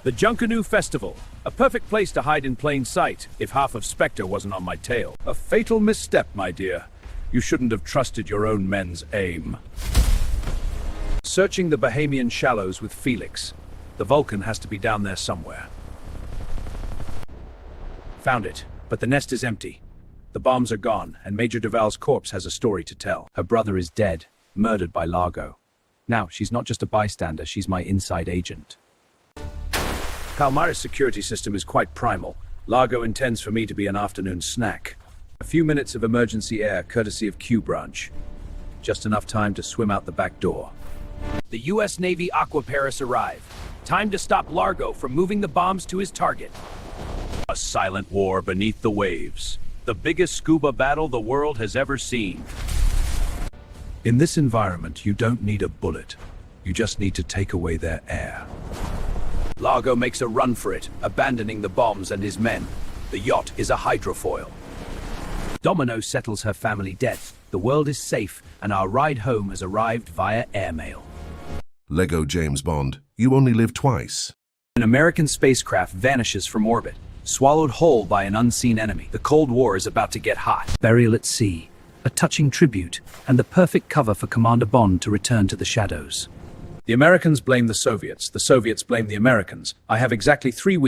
The Junkanoo Festival. A perfect place to hide in plain sight, if half of Spectre wasn't on my tail. A fatal misstep, my dear. You shouldn't have trusted your own men's aim. Searching the Bahamian shallows with Felix. The Vulcan has to be down there somewhere. Found it, but the nest is empty. The bombs are gone, and Major Duval's corpse has a story to tell. Her brother is dead, murdered by Largo. Now, she's not just a bystander, she's my inside agent. Kalmara's security system is quite primal. Largo intends for me to be an afternoon snack. A few minutes of emergency air, courtesy of Q Branch. Just enough time to swim out the back door. The U.S. Navy Aquaparis arrive. Time to stop Largo from moving the bombs to his target. A silent war beneath the waves. The biggest scuba battle the world has ever seen. In this environment, you don't need a bullet. You just need to take away their air. Largo makes a run for it, abandoning the bombs and his men. The yacht is a hydrofoil. Domino settles her family debt. The world is safe, and our ride home has arrived via airmail. Lego James Bond, you only live twice. An American spacecraft vanishes from orbit, swallowed whole by an unseen enemy. The Cold War is about to get hot. Burial at sea, a touching tribute, and the perfect cover for Commander Bond to return to the shadows. The Americans blame the Soviets blame the Americans. I have exactly 3 weeks